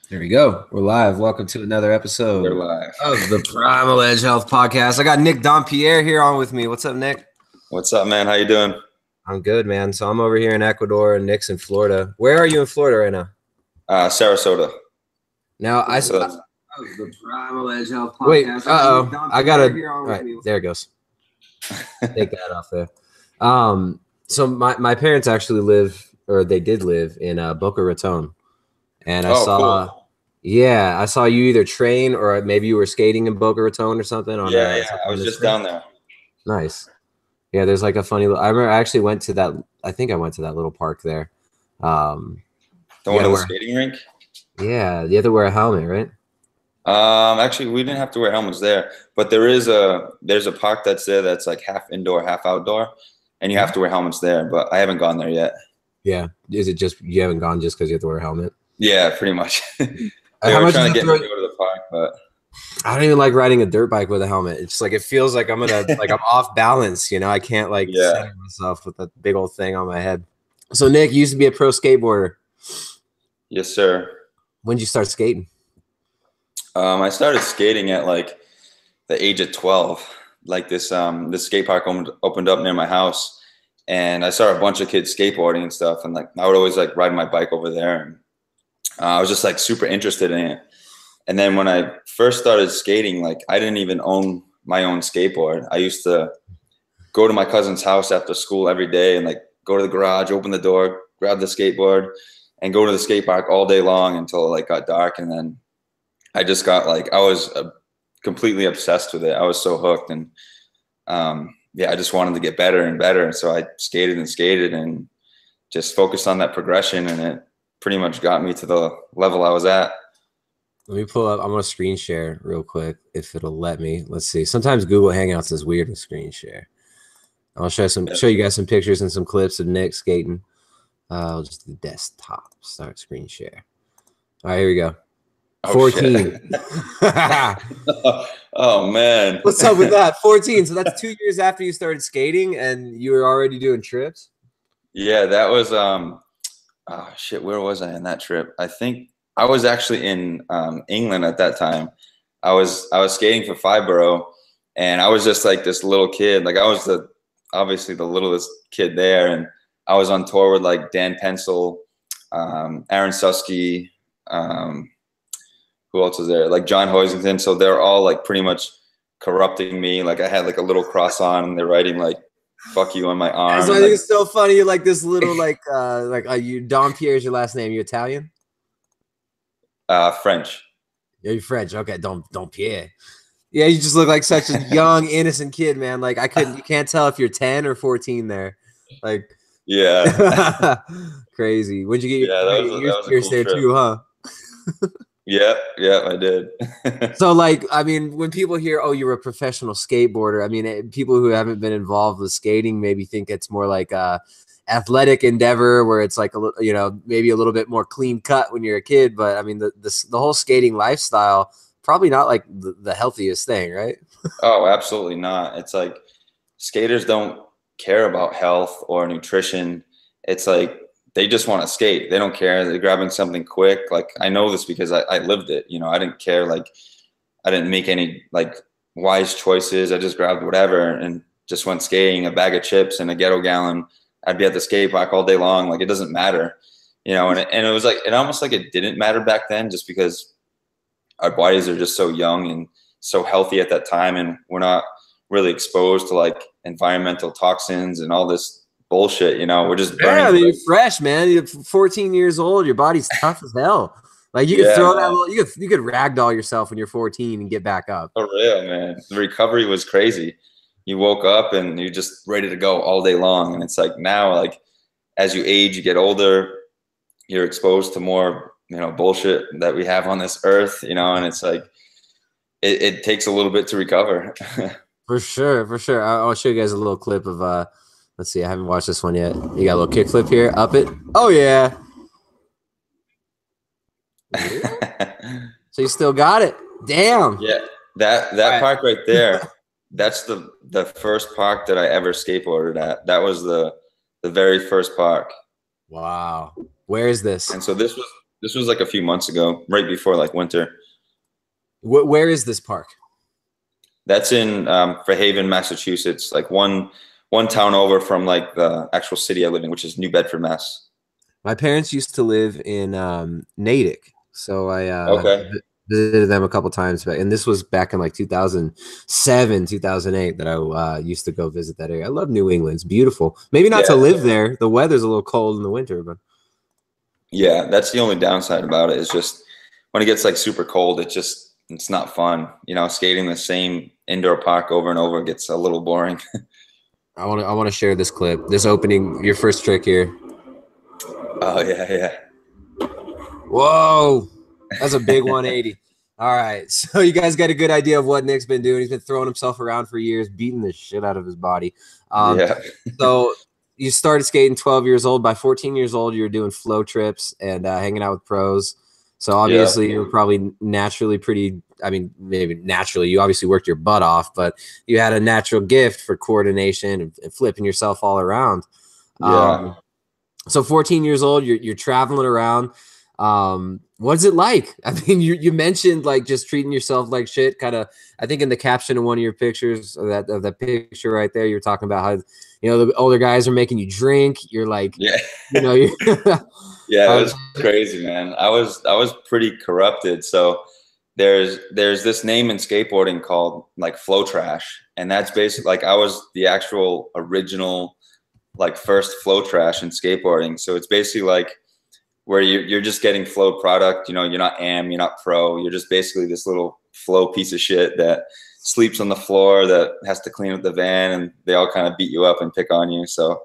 There we go. We're live. Welcome to another We're episode live. of the Primal Edge Health podcast. I got Nick Dompierre here on with me. What's up, Nick? What's up, man? How you doing? I'm good, man. So I'm over here in Ecuador and Nick's in Florida. Where are you in Florida right now? Sarasota. Now I So saw the Primal Edge Health podcast. Wait, I gotta. All right, there it goes. Take that off there. So my parents actually live, or they did live in Boca Raton, and I saw. Cool. Yeah, I saw you either train or maybe you were skating in Boca Raton or something. Yeah, I was just down there. Nice. Yeah, there's like a funny. I remember I actually went to that. I think I went to that little park there. The one on the skating rink. Yeah, you have to wear a helmet, right? Actually, we didn't have to wear helmets there, but there's a park that's there that's like half indoor, half outdoor, and you have to wear helmets there. But I haven't gone there yet. Yeah, is it just you haven't gone just because you have to wear a helmet? Yeah, pretty much. How much trying to get me to go to the park, but I don't even like riding a dirt bike with a helmet. It's like it feels like I'm gonna like I'm off balance. You know, I can't like center myself with that big old thing on my head. So Nick, you used to be a pro skateboarder. Yes, sir. When did you start skating? I started skating at like the age of 12. Like this skate park opened up near my house, and I saw a bunch of kids skateboarding and stuff. And like I would always like ride my bike over there, and I was just like super interested in it. And then when I first started skating, like I didn't even own my own skateboard. I used to go to my cousin's house after school every day and like go to the garage, open the door, grab the skateboard, and go to the skate park all day long until it like got dark. And then I just got like, I was completely obsessed with it. I was so hooked, and I just wanted to get better and better. And so I skated and skated and just focused on that progression, and it pretty much got me to the level I was at. Let me pull up. I'm going to screen share real quick if it'll let me. Let's see. Sometimes Google Hangouts is weird with screen share. I'll show you guys some pictures and some clips of Nick skating. I'll just do desktop. Start screen share. All right, here we go. 14. Oh, man. What's up with that? 14. So that's 2 years after you started skating and you were already doing trips? Yeah, that was oh shit, where was I in that trip? I think I was actually in England at that time. I was skating for Fibro, and I was just like this little kid. Like I was obviously the littlest kid there, and I was on tour with like Dan Pencil, Aaron Susky, who else was there? Like John Hoisington. So they're all like pretty much corrupting me. Like I had like a little cross on, and they're writing like "fuck you" on my arm. So I think it's so funny. You're like this little like you Dompierre is your last name. You Italian? French. Yeah, you're French. Okay, Dompierre. Yeah, you just look like such a young, innocent kid, man. Like you can't tell if you're 10 or 14 there. Like yeah. Crazy. When'd you get your ears pierced there too, huh? Yeah, I did. So like, I mean, when people hear, oh, you're a professional skateboarder, I mean, people who haven't been involved with skating maybe think it's more like a athletic endeavor where it's like a little, you know, maybe a little bit more clean cut when you're a kid. But I mean, the whole skating lifestyle, probably not like the healthiest thing, right? Oh, absolutely not. It's like skaters don't care about health or nutrition. It's like they just want to skate. They don't care. They're grabbing something quick. Like I know this because I lived it. You know, I didn't care. Like I didn't make any like wise choices. I just grabbed whatever and just went skating. A bag of chips and a ghetto gallon. I'd be at the skate park all day long. Like it doesn't matter, you know. And it was like it almost like it didn't matter back then, just because our bodies are just so young and so healthy at that time, and we're not really exposed to like environmental toxins and all this bullshit, you know. We're just burning. You're fresh, man. You're 14 years old. Your body's tough as hell. Like you could throw that little, you could ragdoll yourself when you're 14 and get back up. For real, man. The recovery was crazy. You woke up and you're just ready to go all day long. And it's like now, like as you age, you get older, you're exposed to more, you know, bullshit that we have on this earth, you know, and it's like it takes a little bit to recover. For sure. I'll show you guys a little clip of let's see, I haven't watched this one yet. You got a little kickflip here, up it. Oh yeah. So you still got it. Damn. Yeah. That park right there, that's the first park that I ever skateboarded at. That was the very first park. Wow. Where is this? And so this was This was like a few months ago, right before like winter. Where is this park? That's in Fairhaven, Massachusetts, like one town over from like the actual city I live in, which is New Bedford, Mass. My parents used to live in Natick, so I Okay. visited them a couple times back, and this was back in like 2007, 2008 that I used to go visit that area. I love New England; it's beautiful. Maybe not to live there. The weather's a little cold in the winter, but yeah, that's the only downside about it. Is just when it gets like super cold, it's not fun. You know, skating the same indoor park over and over gets a little boring. I want to share this clip. This opening, your first trick here. Oh yeah. Whoa, that's a big 180. All right, so you guys got a good idea of what Nick's been doing. He's been throwing himself around for years, beating the shit out of his body. Yeah. So you started skating 12 years old. By 14 years old, you were doing flow trips and hanging out with pros. So obviously you were probably naturally pretty, I mean, maybe naturally, you obviously worked your butt off, but you had a natural gift for coordination and flipping yourself all around. Yeah. So 14 years old, you're traveling around. What's it like? I mean, you mentioned like just treating yourself like shit. Kind of, I think in the caption of one of your pictures, of that picture right there, you're talking about how, you know, the older guys are making you drink. You're like, yeah, you know, yeah, it was crazy, man. I was pretty corrupted. So there's this name in skateboarding called like flow trash, and that's basically like I was the actual original like first flow trash in skateboarding. So it's basically like where you're just getting flow product. You know, you're not you're not pro. You're just basically this little flow piece of shit that sleeps on the floor, that has to clean up the van, and they all kind of beat you up and pick on you. So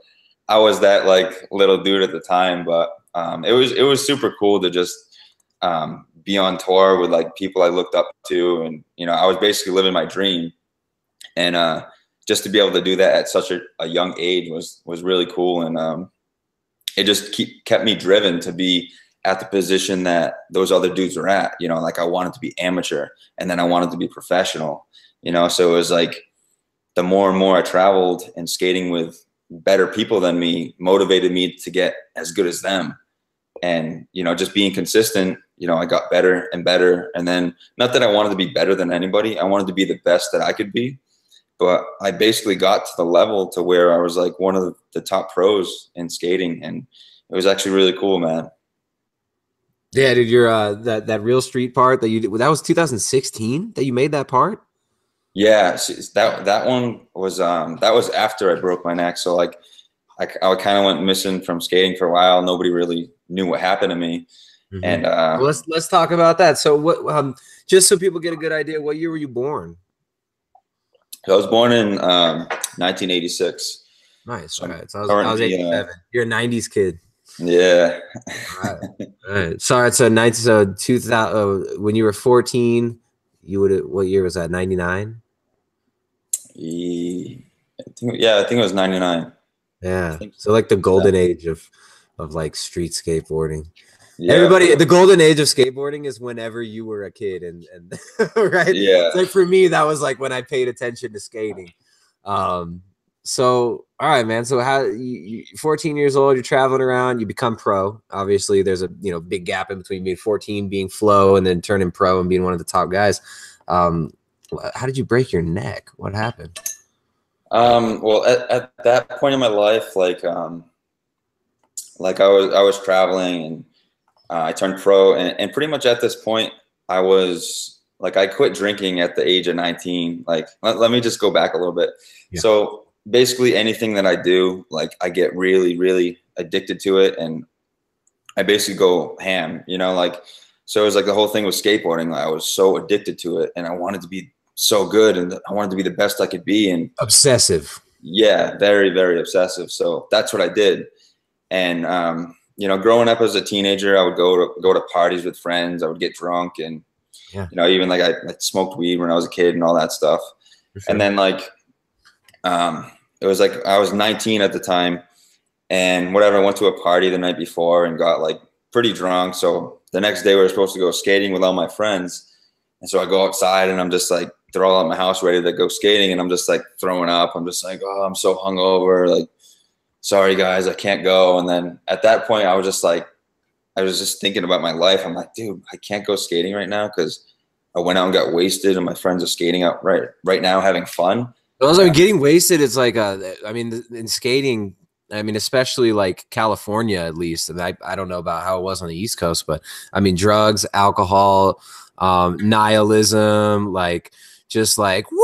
I was that like little dude at the time, but it was super cool to just be on tour with like people I looked up to, and you know, I was basically living my dream, and just to be able to do that at such a young age was really cool, and it just kept me driven to be at the position that those other dudes were at. You know, like I wanted to be amateur, and then I wanted to be professional. You know, so it was like the more and more I traveled and skating with better people than me motivated me to get as good as them. And, you know, just being consistent, you know, I got better and better. And then not that I wanted to be better than anybody. I wanted to be the best that I could be. But I basically got to the level to where I was like one of the top pros in skating. And it was actually really cool, man. Yeah, dude, you're that real street part that you did, that was 2016 that you made that part? Yeah, that one was that was after I broke my neck. So like I kind of went missing from skating for a while. Nobody really knew what happened to me. Mm-hmm. And well, let's talk about that. So what just so people get a good idea, what year were you born? I was born in 1986. Nice. All right. So I was 87. You're a 90s kid. Yeah. All right. So 2000 when you were 14, you would, what year was that? 99? I think it was 99. Yeah. So like the golden age of like street skateboarding. Yeah. Everybody, the golden age of skateboarding is whenever you were a kid, and right. Yeah. It's like for me, that was like when I paid attention to skating. So all right, man. So how you 14 years old, you're traveling around, you become pro. Obviously, there's a big gap in between being 14, being flow, and then turning pro and being one of the top guys. How did you break your neck? What happened? Well, at that point in my life, like I was traveling, and I turned pro, and pretty much at this point, I was like, I quit drinking at the age of 19. Like, let me just go back a little bit. Yeah. So basically anything that I do, like I get really, really addicted to it, and I basically go ham, like, so it was like the whole thing with skateboarding. I was so addicted to it, and I wanted to be so good, and I wanted to be the best I could be. And obsessive. Yeah, very, very obsessive. So that's what I did. And, growing up as a teenager, I would go to parties with friends. I would get drunk, and, even like I smoked weed when I was a kid and all that stuff. Sure. And then like, it was like, I was 19 at the time, and whatever, I went to a party the night before and got like pretty drunk. So the next day we were supposed to go skating with all my friends. And so I go outside, and I'm just like, they're all at my house ready to go skating, and I'm just like throwing up. I'm just like, oh, I'm so hungover. Like, sorry guys, I can't go. And then at that point I was just like, I was just thinking about my life. I'm like, dude, I can't go skating right now because I went out and got wasted, and my friends are skating out right now having fun. Well, I mean, getting wasted is like I mean, in skating, I mean, especially like California, at least, and I don't know about how it was on the East Coast, but I mean, drugs, alcohol, nihilism, like just like woo,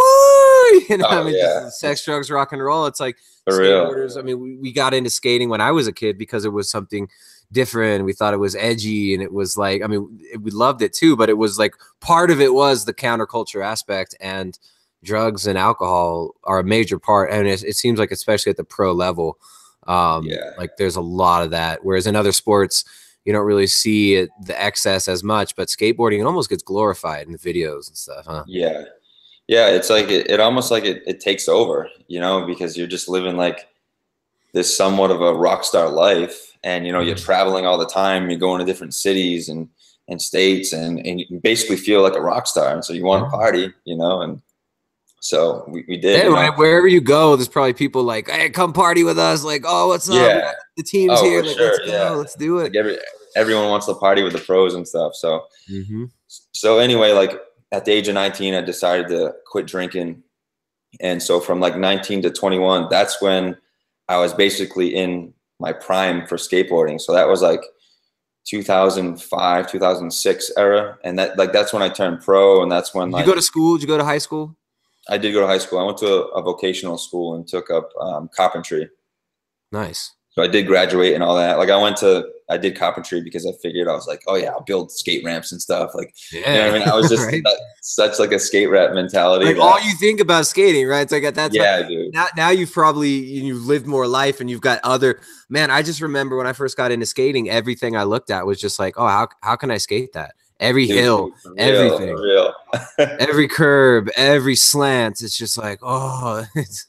you know, I mean, just sex, drugs, rock and roll. It's like for skateboarders. real. I mean, we got into skating when I was a kid because it was something different. We thought it was edgy, and it was like, I mean, we loved it too, but it was like part of it was the counterculture aspect, and drugs and alcohol are a major part. And it seems like, especially at the pro level, like there's a lot of that. Whereas in other sports, you don't really see the excess as much, but skateboarding, it almost gets glorified in the videos and stuff, huh? Yeah. Yeah. It's like, it almost like it takes over, you know, because you're just living like this somewhat of a rock star life. And, you know, you're traveling all the time, you're going to different cities and states, and you basically feel like a rock star. And so you want to party, you know, and so we did. Yeah, right. Wherever you go, there's probably people like, hey, come party with us. Like, oh, what's up? Yeah. The team's here. Like, sure. Let's go. Let's do it. Like everyone wants to party with the pros and stuff. So, so anyway, like at the age of 19, I decided to quit drinking. And so from like 19 to 21, that's when I was basically in my prime for skateboarding. So that was like 2005, 2006 era. And that's when I turned pro. And that's when Did you go to school? Did you go to high school? I did go to high school. I went to a vocational school and took up carpentry. Nice. So I did graduate and all that. Like I did carpentry because I figured, I was like, oh yeah, I'll build skate ramps and stuff. Like, you know what I mean? I was just right? Such like a skate rap mentality. Like all you think about skating, right? It's like that's dude. Now you've lived more life, and you've got other, man. I just remember when I first got into skating, everything I looked at was just like, oh, how can I skate that? Every hill, everything, every curb, every slant. It's just like, oh, it's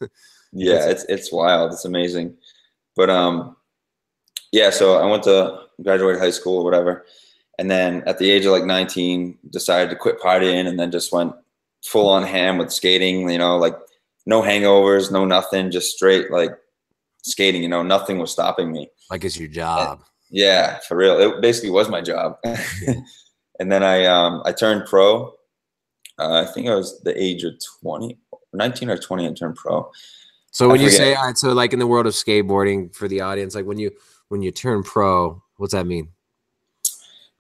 wild. It's amazing. But yeah, so I went to graduate high school or whatever. And then at the age of like 19, decided to quit partying, and then just went full on ham with skating, you know, like no hangovers, no nothing, just straight like skating, you know, nothing was stopping me. Like it's your job. Yeah, for real. It basically was my job. And then I turned pro. I think I was the age of 19 or 20 and turned pro. So when you say, all right, so like in the world of skateboarding, for the audience, like when you turn pro, what's that mean?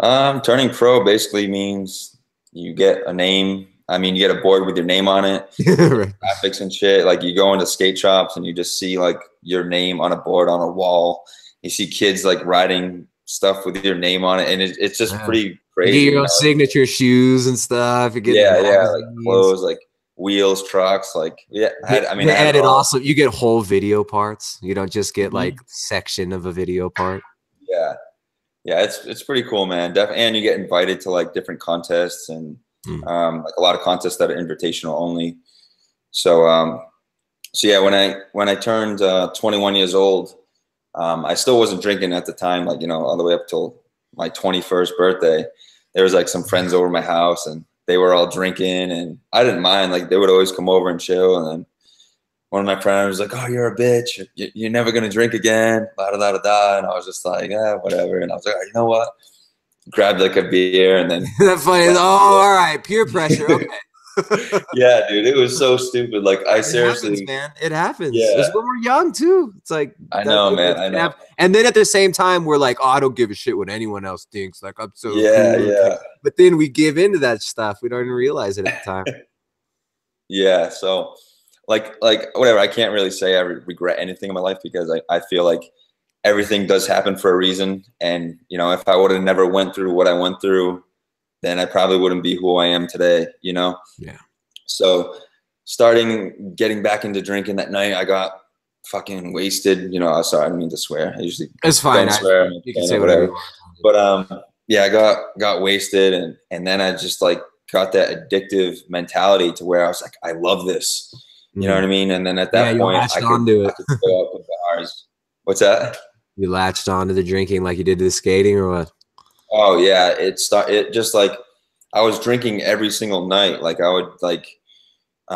Turning pro basically means you get a name. I mean, you get a board with your name on it, right. graphics and shit. Like you go into skate shops and you just see like your name on a board on a wall. You see kids like riding stuff with your name on it, and it's just pretty crazy. You get your own signature shoes and stuff. You get like clothes, like wheels, trucks, like also you get whole video parts. You don't just get like section of a video part. Yeah, it's pretty cool, man. Definitely, and you get invited to like different contests and like a lot of contests that are invitational only. So yeah, when I turned 21 years old, I still wasn't drinking at the time, like, you know, all the way up till my 21st birthday. There was like some friends over my house, and they were all drinking, and I didn't mind. Like they would always come over and chill. And then one of my friends was like, "Oh, you're a bitch. You're never gonna drink again." Da da da da. And I was just like, "Yeah, whatever." And I was like, oh, "You know what?" Grabbed like a beer, and then that's funny. Oh, all right, peer pressure. Okay. Yeah, dude, it was so stupid. Like it seriously, happens, man. It happens. Yeah. It's when we're young too. It's like I know, man. I know. And then at the same time, we're like, "Oh, I don't give a shit what anyone else thinks." Like I'm so cool. Yeah. But then we give into that stuff. We don't even realize it at the time. Yeah. So, like whatever. I can't really say I regret anything in my life, because I feel like everything does happen for a reason. And you know, if I would have never went through what I went through, then I probably wouldn't be who I am today, you know? Yeah. So getting back into drinking that night, I got fucking wasted. You know, sorry, I didn't mean to swear. I usually it's fine. don't swear. You can say whatever. But yeah, I got wasted, and then I just like got that addictive mentality to where I was like, I love this. You know what I mean? And then at that point, I could go up to bars. What's that? You latched onto the drinking like you did to the skating, or what? Oh yeah, it just like I was drinking every single night. Like I would like, you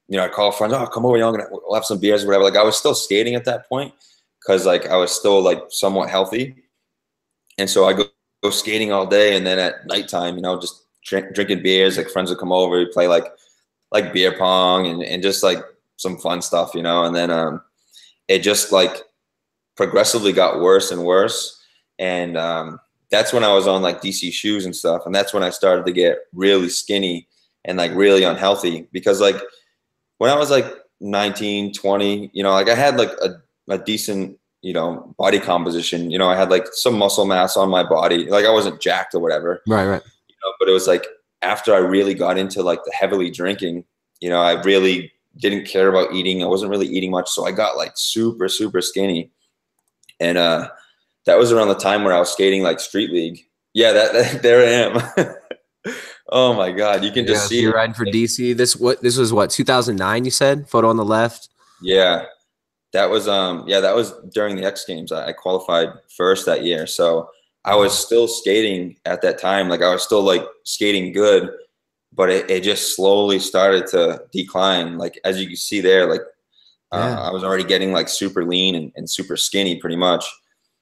know, I'd call friends, "Oh, come over, we'll have some beers or whatever." Like I was still skating at that point, because like I was still like somewhat healthy, And so I go skating all day, and then at nighttime, you know, just drinking beers. Like friends would come over, we play like beer pong and just like some fun stuff, you know. And then it just like progressively got worse and worse. And that's when I was on like DC shoes and stuff, and that's when I started to get really skinny and like really unhealthy. Because like when I was like 19, 20, you know, like I had like a decent, you know, body composition. You know, I had like some muscle mass on my body. Like I wasn't jacked or whatever. Right. You know, but it was like after I really got into like the heavily drinking, you know, I really didn't care about eating. I wasn't really eating much. So I got like super, super skinny. And that was around the time where I was skating like street league. Yeah, that there I am. Oh my God. You can just see you're riding for DC. This was what, 2009, you said? Photo on the left. Yeah. That was that was during the X Games. I qualified first that year. So I was still skating at that time. Like I was still like skating good, but it just slowly started to decline. Like as you can see there, like I was already getting like super lean and super skinny pretty much.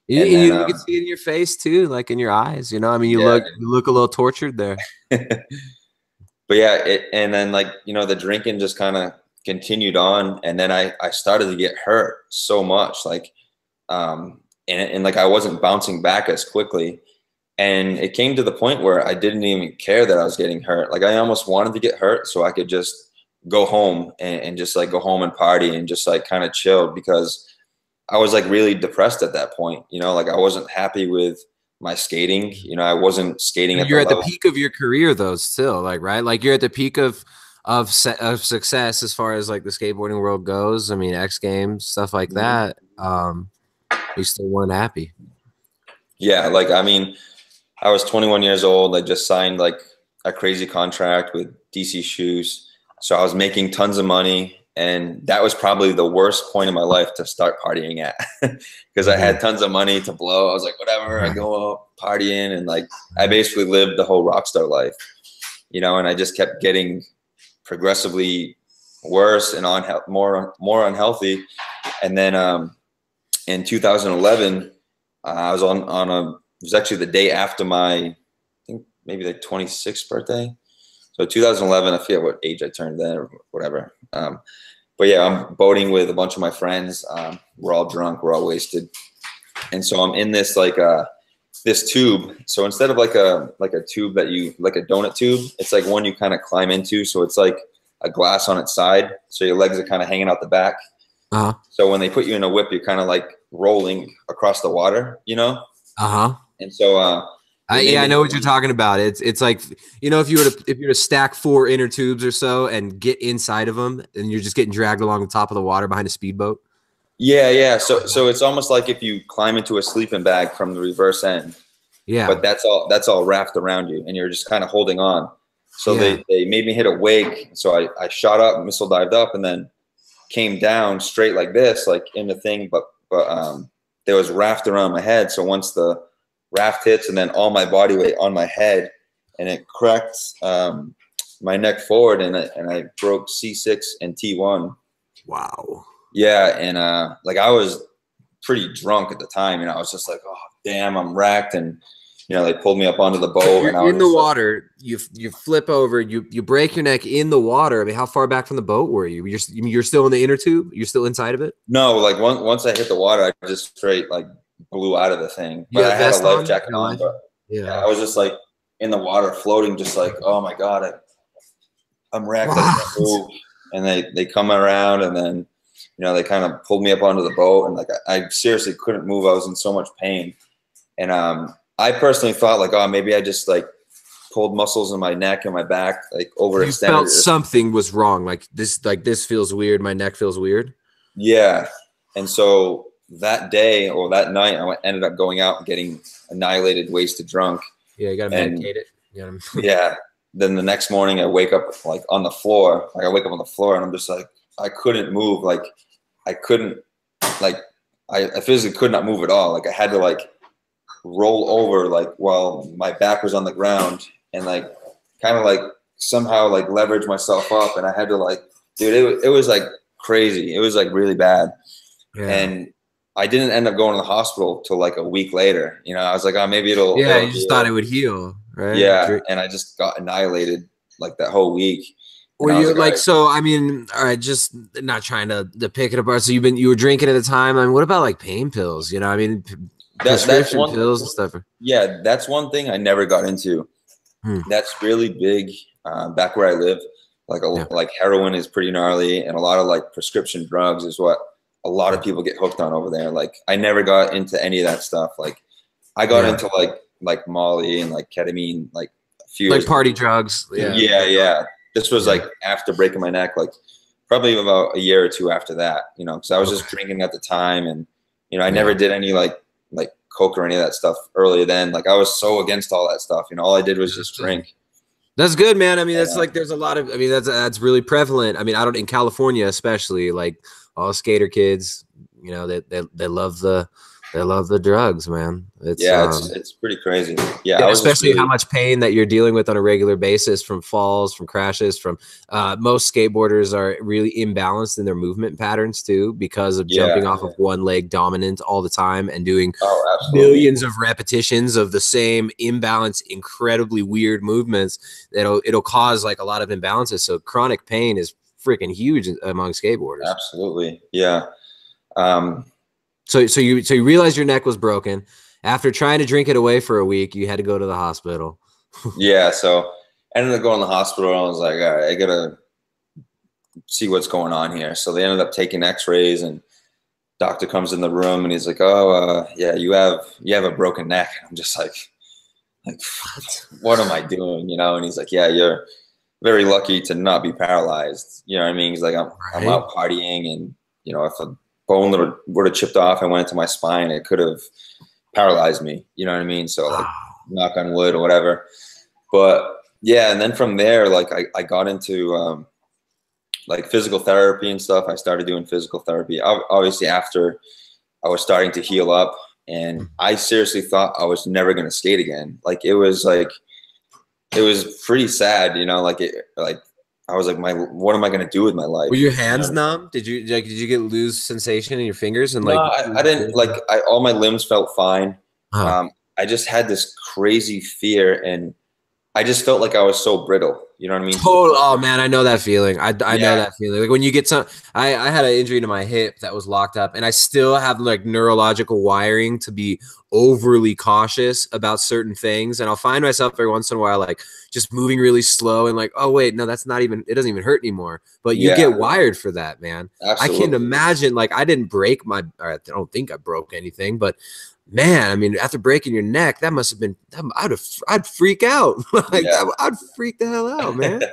You can see it in your face too, like in your eyes, you know. I mean, you look a little tortured there. But yeah, and then like, you know, the drinking just kind of continued on, and then I started to get hurt so much, like and like I wasn't bouncing back as quickly, and it came to the point where I didn't even care that I was getting hurt. Like I almost wanted to get hurt so I could just go home and just like go home and party and just like kind of chill, because I was like really depressed at that point. You know, like I wasn't happy with my skating. You know, I wasn't skating. You're at the peak of your career though, still, like, right? Like you're at the peak of success as far as like the skateboarding world goes. I mean, X Games, stuff like that. You still weren't happy. Yeah, like I mean, I was 21 years old. I just signed like a crazy contract with DC Shoes, so I was making tons of money. And that was probably the worst point in my life to start partying at, because I had tons of money to blow. I was like, whatever, I go out partying, and like I basically lived the whole rock star life, you know. And I just kept getting progressively worse and more unhealthy. And then in 2011, I was it was actually the day after my, I think maybe like 26th birthday. So 2011, I forget what age I turned then or whatever. But yeah, I'm boating with a bunch of my friends. We're all drunk, we're all wasted. And so I'm in this like this tube. So instead of like a tube that you, like a donut tube, it's like one you kind of climb into. So it's like a glass on its side. So your legs are kind of hanging out the back. So when they put you in a whip, you're kind of like rolling across the water, you know? And so I know what you're talking about. It's like, you know, if you were to stack 4 inner tubes or so and get inside of them, and you're just getting dragged along the top of the water behind a speedboat. Yeah. So it's almost like if you climb into a sleeping bag from the reverse end. Yeah. But that's all wrapped around you, and you're just kind of holding on. So they made me hit a wake. So I shot up, missile dived up, and then came down straight like this, like in the thing. But there was raft around my head. So once the raft hits, and then all my body weight on my head, and it cracked my neck forward, and I broke C6 and T1. Wow. Yeah, and like I was pretty drunk at the time, and I was just like, oh damn, I'm wrecked. And you know, they pulled me up onto the boat. You're and I was in the water. You flip over. You break your neck in the water. I mean, how far back from the boat were you? You're still in the inner tube. You're still inside of it. No, like once I hit the water, I just straight like blew out of the thing. But I had a life jacket on. But yeah, I was just like in the water, floating, just like, oh my God, I'm wrecked. I can't move. And they come around, and then you know, they kind of pulled me up onto the boat, and like I seriously couldn't move. I was in so much pain, and I personally thought like, oh, maybe I just like pulled muscles in my neck and my back, like overextended. You felt something was wrong, like this feels weird. My neck feels weird. Yeah, and so that day or that night, I ended up going out and getting annihilated, wasted, drunk. Yeah, you gotta medicate it. Yeah. Then the next morning, I wake up like on the floor. Like I wake up on the floor, and I'm just like, I couldn't move. Like I couldn't, like I physically could not move at all. Like I had to like roll over, like while my back was on the ground, and like kind of like somehow like leverage myself up. And I had to like, dude, it was like crazy. It was like really bad. Yeah. And I didn't end up going to the hospital till like a week later. You know, I was like, oh, maybe it'll. Yeah, it'll you just heal. thought it would heal, right? Yeah, and I just got annihilated like that whole week. Were you like, so, I mean, all right, just not trying to pick it apart. So you were drinking at the time. I mean, what about like pain pills? You know, I mean, prescription pills and stuff. Yeah, that's one thing I never got into. That's really big back where I live. Like heroin is pretty gnarly, and a lot of like prescription drugs is what a lot of people get hooked on over there. Like I never got into any of that stuff. Like I got into like Molly and like ketamine like a few years party drugs. Yeah. This was like after breaking my neck, like probably about a year or two after that, you know, because I was just drinking at the time, and you know, I never did any like coke or any of that stuff earlier then. Like I was so against all that stuff, you know, all I did was just drink. That's good, man. I mean, that's like, there's a lot of, I mean, that's really prevalent. I mean, in California, especially, like all skater kids, you know, they love the drugs, man. It's pretty crazy. Yeah. Especially how much pain that you're dealing with on a regular basis from falls, from crashes, from most skateboarders are really imbalanced in their movement patterns too, because of jumping off of one leg dominant all the time and doing millions of repetitions of the same imbalanced, incredibly weird movements. It'll cause like a lot of imbalances. So chronic pain is freaking huge among skateboarders. Absolutely. Yeah. So you realized your neck was broken. After trying to drink it away for a week, you had to go to the hospital. Yeah, so I ended up going to the hospital, and I was like, all right, I gotta see what's going on here. So they ended up taking X-rays, and doctor comes in the room, and he's like, oh, yeah, you have a broken neck. I'm just like, what am I doing? You know? And he's like, yeah, you're very lucky to not be paralyzed. You know what I mean? He's like, I'm out partying, and you know, if a bone would have chipped off and went into my spine, it could have paralyzed me. You know what I mean? So like, knock on wood or whatever. But yeah, and then from there, like I got into like physical therapy and stuff. I started doing physical therapy, obviously after I was starting to heal up, and I seriously thought I was never going to skate again. Like it was pretty sad, you know, I was like, what am I going to do with my life? Were your hands numb? Did you get lose sensation in your fingers? And no, I didn't. Like all my limbs felt fine. I just had this crazy fear, and I just felt like I was so brittle. You know what I mean? Oh man, I know that feeling. I know that feeling. Like when you get I had an injury to my hip that was locked up, and I still have like neurological wiring to be overly cautious about certain things. And I'll find myself every once in a while, like just moving really slow and like, oh wait, no, that's not even, it doesn't even hurt anymore. But you get wired for that, man. Absolutely. I can't imagine, like I didn't break or I don't think I broke anything, but man, I mean, after breaking your neck, that must have been, I'd freak out. Like I'd freak the hell out, man.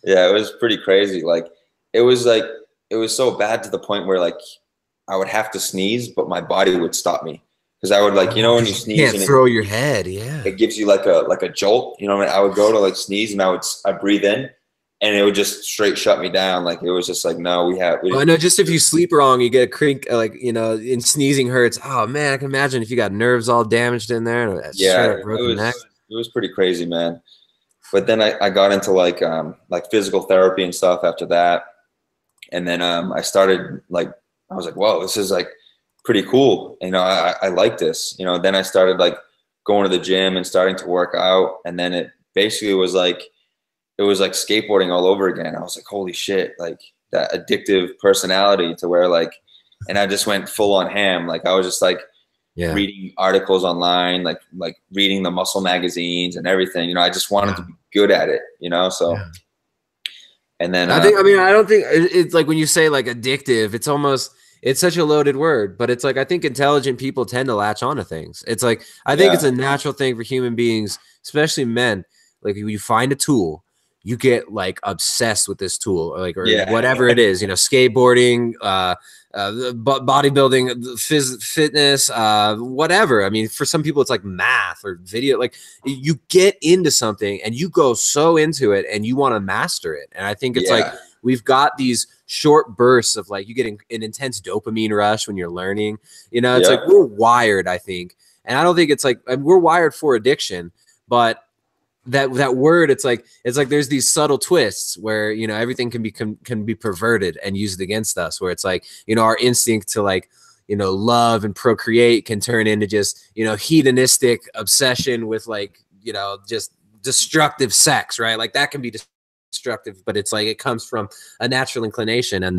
Yeah, it was pretty crazy. Like it was so bad to the point where like I would have to sneeze, but my body would stop me. Because I would like, you know, when you sneeze, you can't throw your head, it gives you like a jolt. You know, I would go to like sneeze, and I'd breathe in, and it would just straight shut me down. Like it was just like, no, I know, just if you sleep wrong, you get a crink, like, you know, and sneezing hurts. Oh man, I can imagine if you got nerves all damaged in there. It was pretty crazy, man. But then I got into like physical therapy and stuff after that, and then I started like, I was like, whoa, this is like pretty cool. You know, I like this. You know, then I started like going to the gym and starting to work out, and then it basically was like, it was like skateboarding all over again. I was like, holy shit, like that addictive personality to where like, and I just went full on ham. Like I was just like reading articles online, like reading the muscle magazines and everything. You know, I just wanted to be good at it, you know? So, and then I don't think it's like when you say like addictive, it's almost, it's such a loaded word, but it's like, I think intelligent people tend to latch onto things. It's like, I think it's a natural thing for human beings, especially men. Like when you find a tool, you get like obsessed with this tool, or like, or whatever it is, you know, skateboarding, bodybuilding, fitness, whatever. I mean, for some people it's like math or video, like you get into something and you go so into it and you want to master it. And I think it's like, we've got these short bursts of like, you get an intense dopamine rush when you're learning, you know, it's like, we're wired, I think. And I don't think it's like, we're wired for addiction, but that word, it's like there's these subtle twists where, you know, everything can be perverted and used against us, where it's like, you know, our instinct to like, you know, love and procreate can turn into just, you know, hedonistic obsession with like, you know, just destructive sex, right? Like that can be destructive, but it's like it comes from a natural inclination. And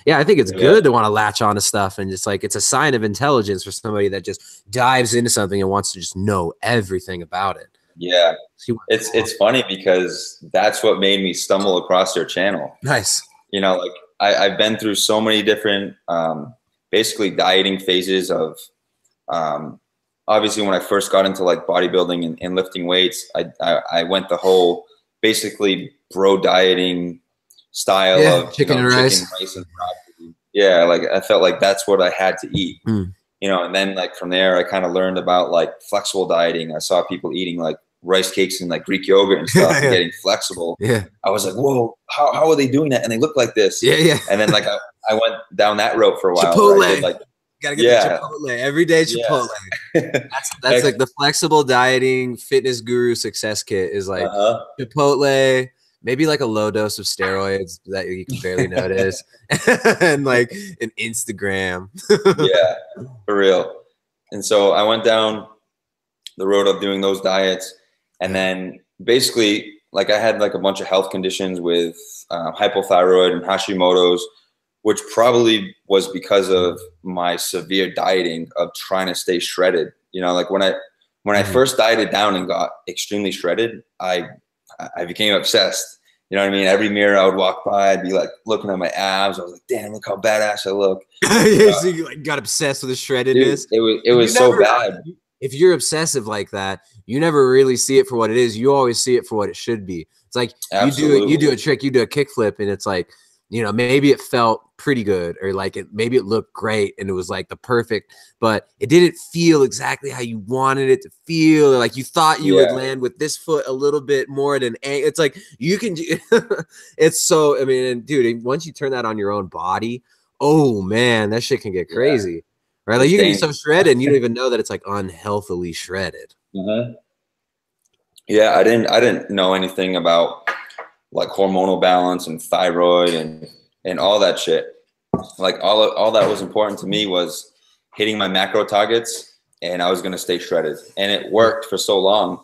yeah, I think it's good to want to latch on to stuff, and just like it's a sign of intelligence for somebody that just dives into something and wants to just know everything about it. Yeah, it's funny because that's what made me stumble across their channel. Nice. You know, like I've been through so many different basically dieting phases of obviously when I first got into like bodybuilding and lifting weights, I went the whole basically bro dieting style of chicken and rice and broccoli. Yeah, like I felt like that's what I had to eat. You know, and then like from there I kind of learned about like flexible dieting. I saw people eating like rice cakes and like Greek yogurt and stuff and getting flexible. I was like, whoa, how are they doing that? And they look like this. And then like I went down that road for a while. Chipotle. I did, like, gotta get the Chipotle every day. Chipotle. That's like the flexible dieting fitness guru success kit is like Chipotle, maybe like a low dose of steroids that you can barely notice, and like an Instagram. Yeah, for real. And so I went down the road of doing those diets. And then basically, like I had like a bunch of health conditions with hypothyroid and Hashimoto's, which probably was because of my severe dieting of trying to stay shredded. You know, like when I first dieted down and got extremely shredded, I became obsessed. You know what I mean? Every mirror I would walk by, I'd be like looking at my abs. I was like, damn, look how badass I look. So you like got obsessed with the shreddedness. Dude, it was so bad. If you're obsessive like that, you never really see it for what it is. You always see it for what it should be. It's like you do a trick, you do a kickflip, and it's like, you know, maybe it felt pretty good, or like maybe it looked great and it was like the perfect, but it didn't feel exactly how you wanted it to feel. Or like you thought you would land with this foot a little bit more at an angle. It's like you can do it's so, I mean, and dude, once you turn that on your own body, oh man, that shit can get crazy. Right? Like you can be so shredded and you don't even know that it's like unhealthily shredded. Yeah, I didn't know anything about like hormonal balance and thyroid and all that shit. Like all that was important to me was hitting my macro targets, and I was gonna stay shredded. And it worked for so long.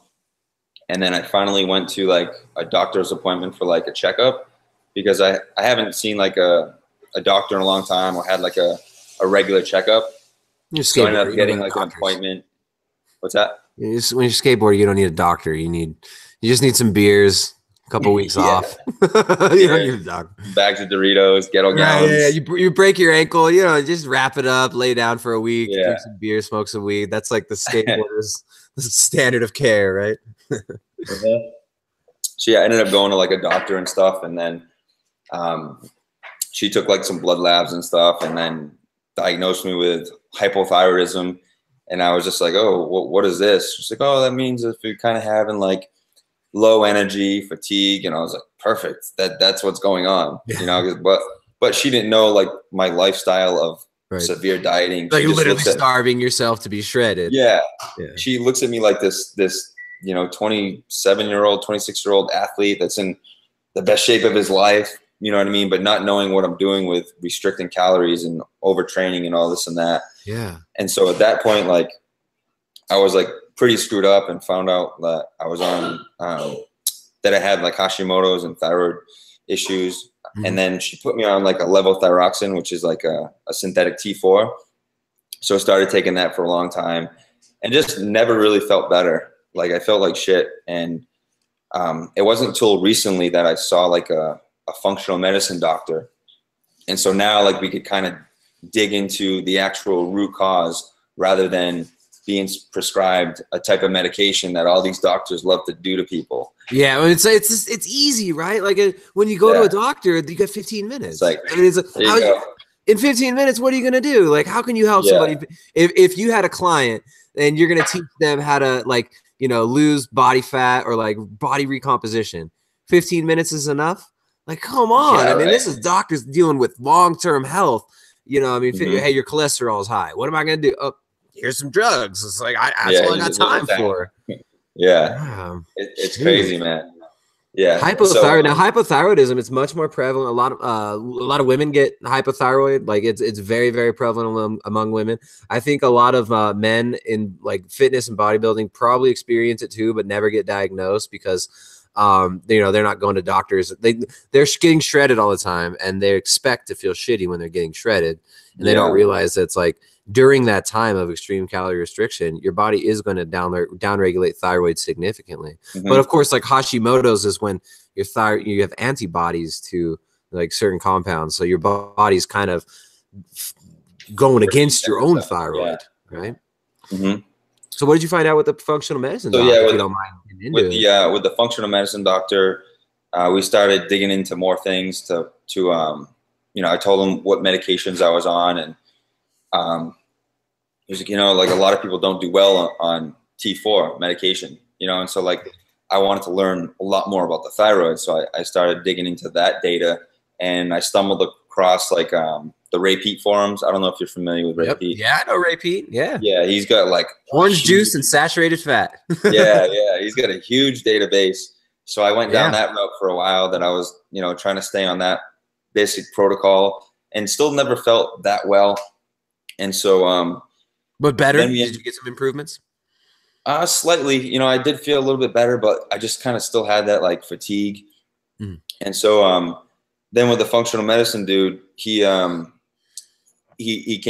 And then I finally went to like a doctor's appointment for like a checkup, because I haven't seen like a doctor in a long time, or had like a regular checkup. So I ended up getting like an appointment. What's that? When you skateboard, you don't need a doctor. You just need some beers, a couple weeks off. You don't need a doctor. Bags of Doritos, ghetto gallons. Yeah. You break your ankle, you know, just wrap it up, lay down for a week, drink some beer, smoke some weed. That's like the skateboarders' standard of care, right? So yeah, I ended up going to like a doctor and stuff, and then she took like some blood labs and stuff, and then diagnosed me with hypothyroidism. And I was just like, oh, what is this? She's like, oh, that means if you're kind of having like low energy, fatigue. And I was like, perfect. That's what's going on, you know. But she didn't know like my lifestyle of severe dieting. Like literally starving yourself to be shredded. Yeah. She looks at me like this, you know, 27-year-old, 26-year-old athlete that's in the best shape of his life. You know what I mean? But not knowing what I'm doing with restricting calories and overtraining and all this and that. Yeah. And so at that point, like I was like pretty screwed up, and found out that I was on, that I had like Hashimoto's and thyroid issues. And then she put me on like a levothyroxine, which is like a synthetic T4. So I started taking that for a long time, and just never really felt better. Like I felt like shit. And it wasn't until recently that I saw like a functional medicine doctor. And so now like we could kind of dig into the actual root cause, rather than being prescribed a type of medication that all these doctors love to do to people. Yeah, I mean, it's easy, right? Like when you go to a doctor, you got 15 minutes. It's like, I mean, in 15 minutes, what are you gonna do? Like, how can you help somebody? If you had a client and you're gonna teach them how to, like, you know, lose body fat or like body recomposition, 15 minutes is enough? Like, come on. I mean, this is doctors dealing with long-term health. You know, I mean, hey, your cholesterol is high. What am I going to do? Oh, here's some drugs. It's like, that's all I got time for. Yeah. It's crazy, man. Yeah. Hypothyroid. Now, hypothyroidism, it's much more prevalent. A lot of women get hypothyroid. Like it's very, very prevalent among women. I think a lot of men in like fitness and bodybuilding probably experience it too, but never get diagnosed because they're not going to doctors. They're getting shredded all the time, and they expect to feel shitty when they're getting shredded, and they don't realize that it's like during that time of extreme calorie restriction, your body is going to downregulate thyroid significantly. But of course, like Hashimoto's is when your thyroid, you have antibodies to like certain compounds, so your body's kind of going against your own thyroid, right? So what did you find out with the functional medicine doctor, if you don't mind? With the functional medicine doctor, we started digging into more things to I told him what medications I was on, and he was like, like a lot of people don't do well on T4 medication, and so like I wanted to learn a lot more about the thyroid, so I started digging into that data, and I stumbled across like the Ray Peat forums. I don't know if you're familiar with Ray Peat. Yeah, I know Ray Peat. Yeah. Yeah, he's got like orange juice and saturated fat. yeah, he's got a huge database. So I went down that route for a while, that I was, trying to stay on that basic protocol, and still never felt that well. And so but better? Did you get some improvements? Slightly. I did feel a little bit better, but I just kind of still had that like fatigue. And so then with the functional medicine dude, he came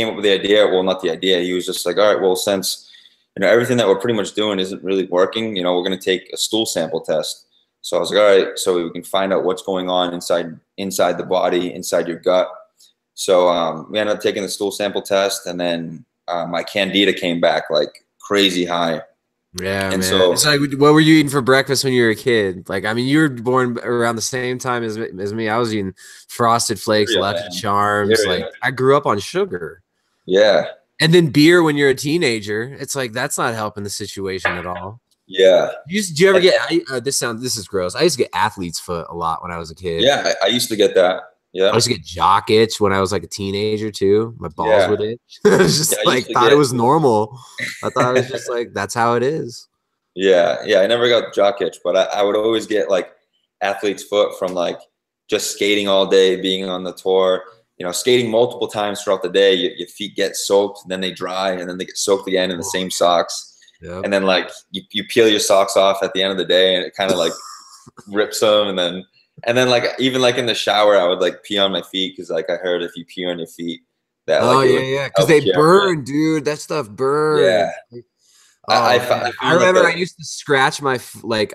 up with the idea. Well, not the idea. He was just like, all right, well, since everything that we're pretty much doing isn't really working, we're going to take a stool sample test. So I was like, all right, so we can find out what's going on inside the body, inside your gut. So we ended up taking the stool sample test, and then my candida came back like crazy high. Yeah, and man. So it's like, what were you eating for breakfast when you were a kid? Like, I mean, you were born around the same time as me. I was eating Frosted Flakes, Lucky Charms. Like, I grew up on sugar. Yeah. And then beer when you're a teenager. It's like, that's not helping the situation at all. Yeah. Did you ever get this is gross. I used to get athlete's foot a lot when I was a kid. Yeah, I used to get that. Yeah. I used to get jock itch when I was like a teenager too. My balls would itch. I was just it was normal. I thought it was just like, that's how it is. Yeah. Yeah. I never got jock itch, but I would always get like athlete's foot from like just skating all day, being on the tour, skating multiple times throughout the day. Your feet get soaked, and then they dry, and then they get soaked again in the same socks. Yep. And then like you peel your socks off at the end of the day, and it kind of like rips them. And then like even like in the shower, I would like pee on my feet, because like I heard if you pee on your feet, that because they burn, dude. That stuff burns. Yeah. I remember I used to scratch my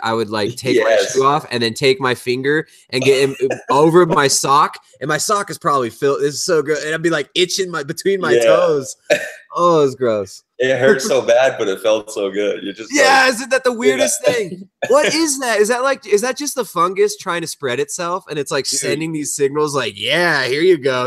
I would like take my shoe off and then take my finger and get him over my sock, and my sock is probably filled. It's so good, and I'd be like itching between my toes. Oh, it was gross. It hurt so bad, but it felt so good. You just isn't that the weirdest thing? What is that? Is that just the fungus trying to spread itself, and it's like sending these signals like, yeah, here you go.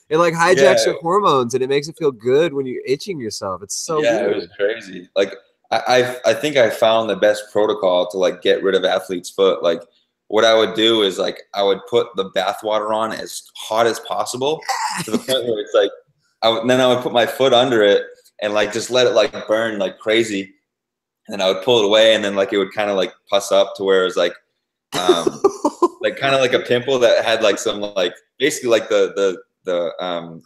It like hijacks your hormones, and it makes it feel good when you're itching yourself. It's so weird. It was crazy. Like I think I found the best protocol to like get rid of athlete's foot. Like what I would do is like I would put the bath water on as hot as possible to the point where it's like then I would put my foot under it and like just let it like burn like crazy, and then I would pull it away, and then like it would kind of like pus up to where it was like like kind of like a pimple that had like some like basically like the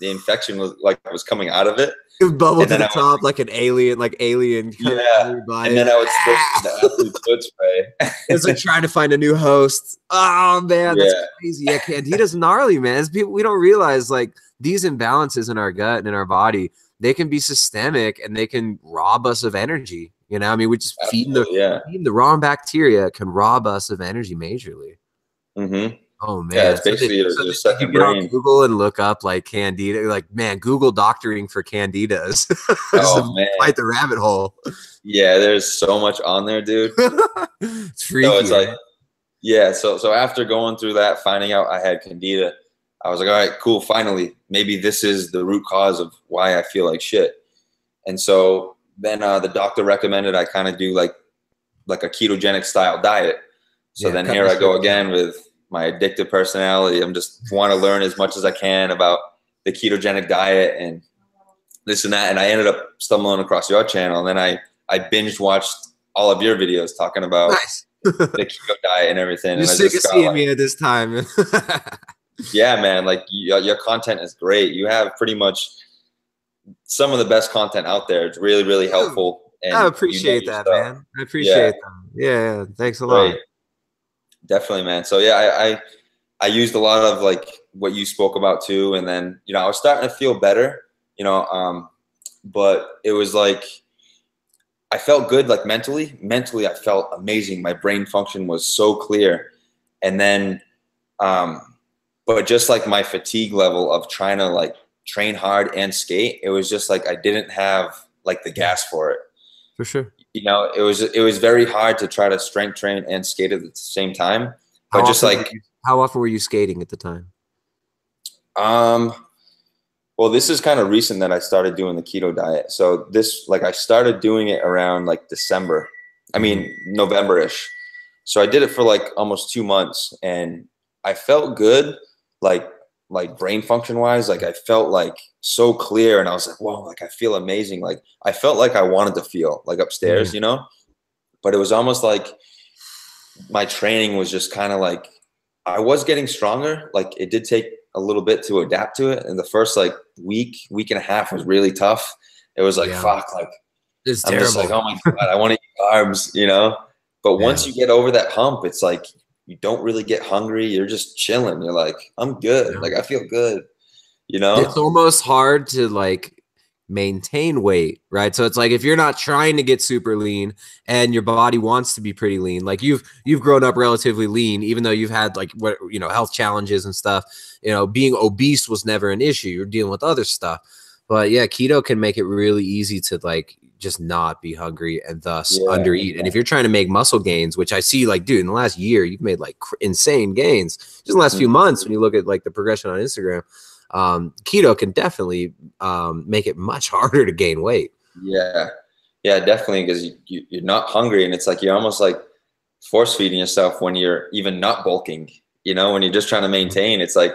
infection was coming out of it. It would bubble to the top like an alien. Yeah. And then I would switch to the athlete's foot spray. It's like trying to find a new host. Oh man, that's crazy. Yeah, candida's gnarly, man. We don't realize like these imbalances in our gut and in our body, they can be systemic, and they can rob us of energy. I mean, we're just feeding the wrong bacteria can rob us of energy majorly. Mm-hmm. Oh man, yeah, it's basically your second brain. On Google and look up like candida, like man, Google doctoring for candidas. Oh man, quite the rabbit hole. Yeah, there's so much on there, dude. It's freaky. So it's like, so after going through that, finding out I had candida, I was like, all right, cool. Finally, maybe this is the root cause of why I feel like shit. And so then the doctor recommended I kind of do like a ketogenic style diet. So then here I go again with my addictive personality. I'm just want to learn as much as I can about the ketogenic diet and this and that. And I ended up stumbling across your channel, and then I binge watched all of your videos talking about the keto diet and everything. You're sick of seeing me at this time. Yeah, man. Like your content is great. You have pretty much some of the best content out there. It's really, really helpful. And I appreciate that, man. I appreciate that. Yeah. Thanks a lot. Definitely, man. So yeah, I used a lot of like what you spoke about too. And then, you know, I was starting to feel better, you know, but it was like, I felt good, like mentally, I felt amazing. My brain function was so clear. And then, but just like my fatigue level of trying to like train hard and skate, it was just like, I didn't have like the gas for it. For sure. You know, it was very hard to try to strength train and skate at the same time. But how often were you skating at the time? Well, this is kind of recent that I started doing the keto diet. So this, like, I started doing it around like December. I mean, November-ish. So I did it for like almost 2 months, and I felt good, like brain function wise. Like I felt like so clear, and I was like, whoa, like I feel amazing. Like I felt like I wanted to feel like upstairs, you know, but it was almost like my training was just kind of like, I was getting stronger. Like it did take a little bit to adapt to it. And the first like week and a half was really tough. It was like, fuck, like it's I'm terrible. just like, oh my God, I want to eat carbs, you know? But once you get over that hump, it's like, you don't really get hungry. You're just chilling. You're like, I'm good. Like, I feel good, you know? It's almost hard to like maintain weight, right? So it's like, if you're not trying to get super lean and your body wants to be pretty lean, like you've grown up relatively lean, even though you've had like what, you know, health challenges and stuff, you know, being obese was never an issue. You're dealing with other stuff. But yeah, keto can make it really easy to like just not be hungry and thus undereat. And if you're trying to make muscle gains, which I see like, dude, in the last year, you've made like insane gains just in the last few months. When you look at like the progression on Instagram, keto can definitely make it much harder to gain weight. Yeah, definitely. Because you're not hungry, and it's like, you're almost like force feeding yourself when you're even not bulking, you know, when you're just trying to maintain. It's like,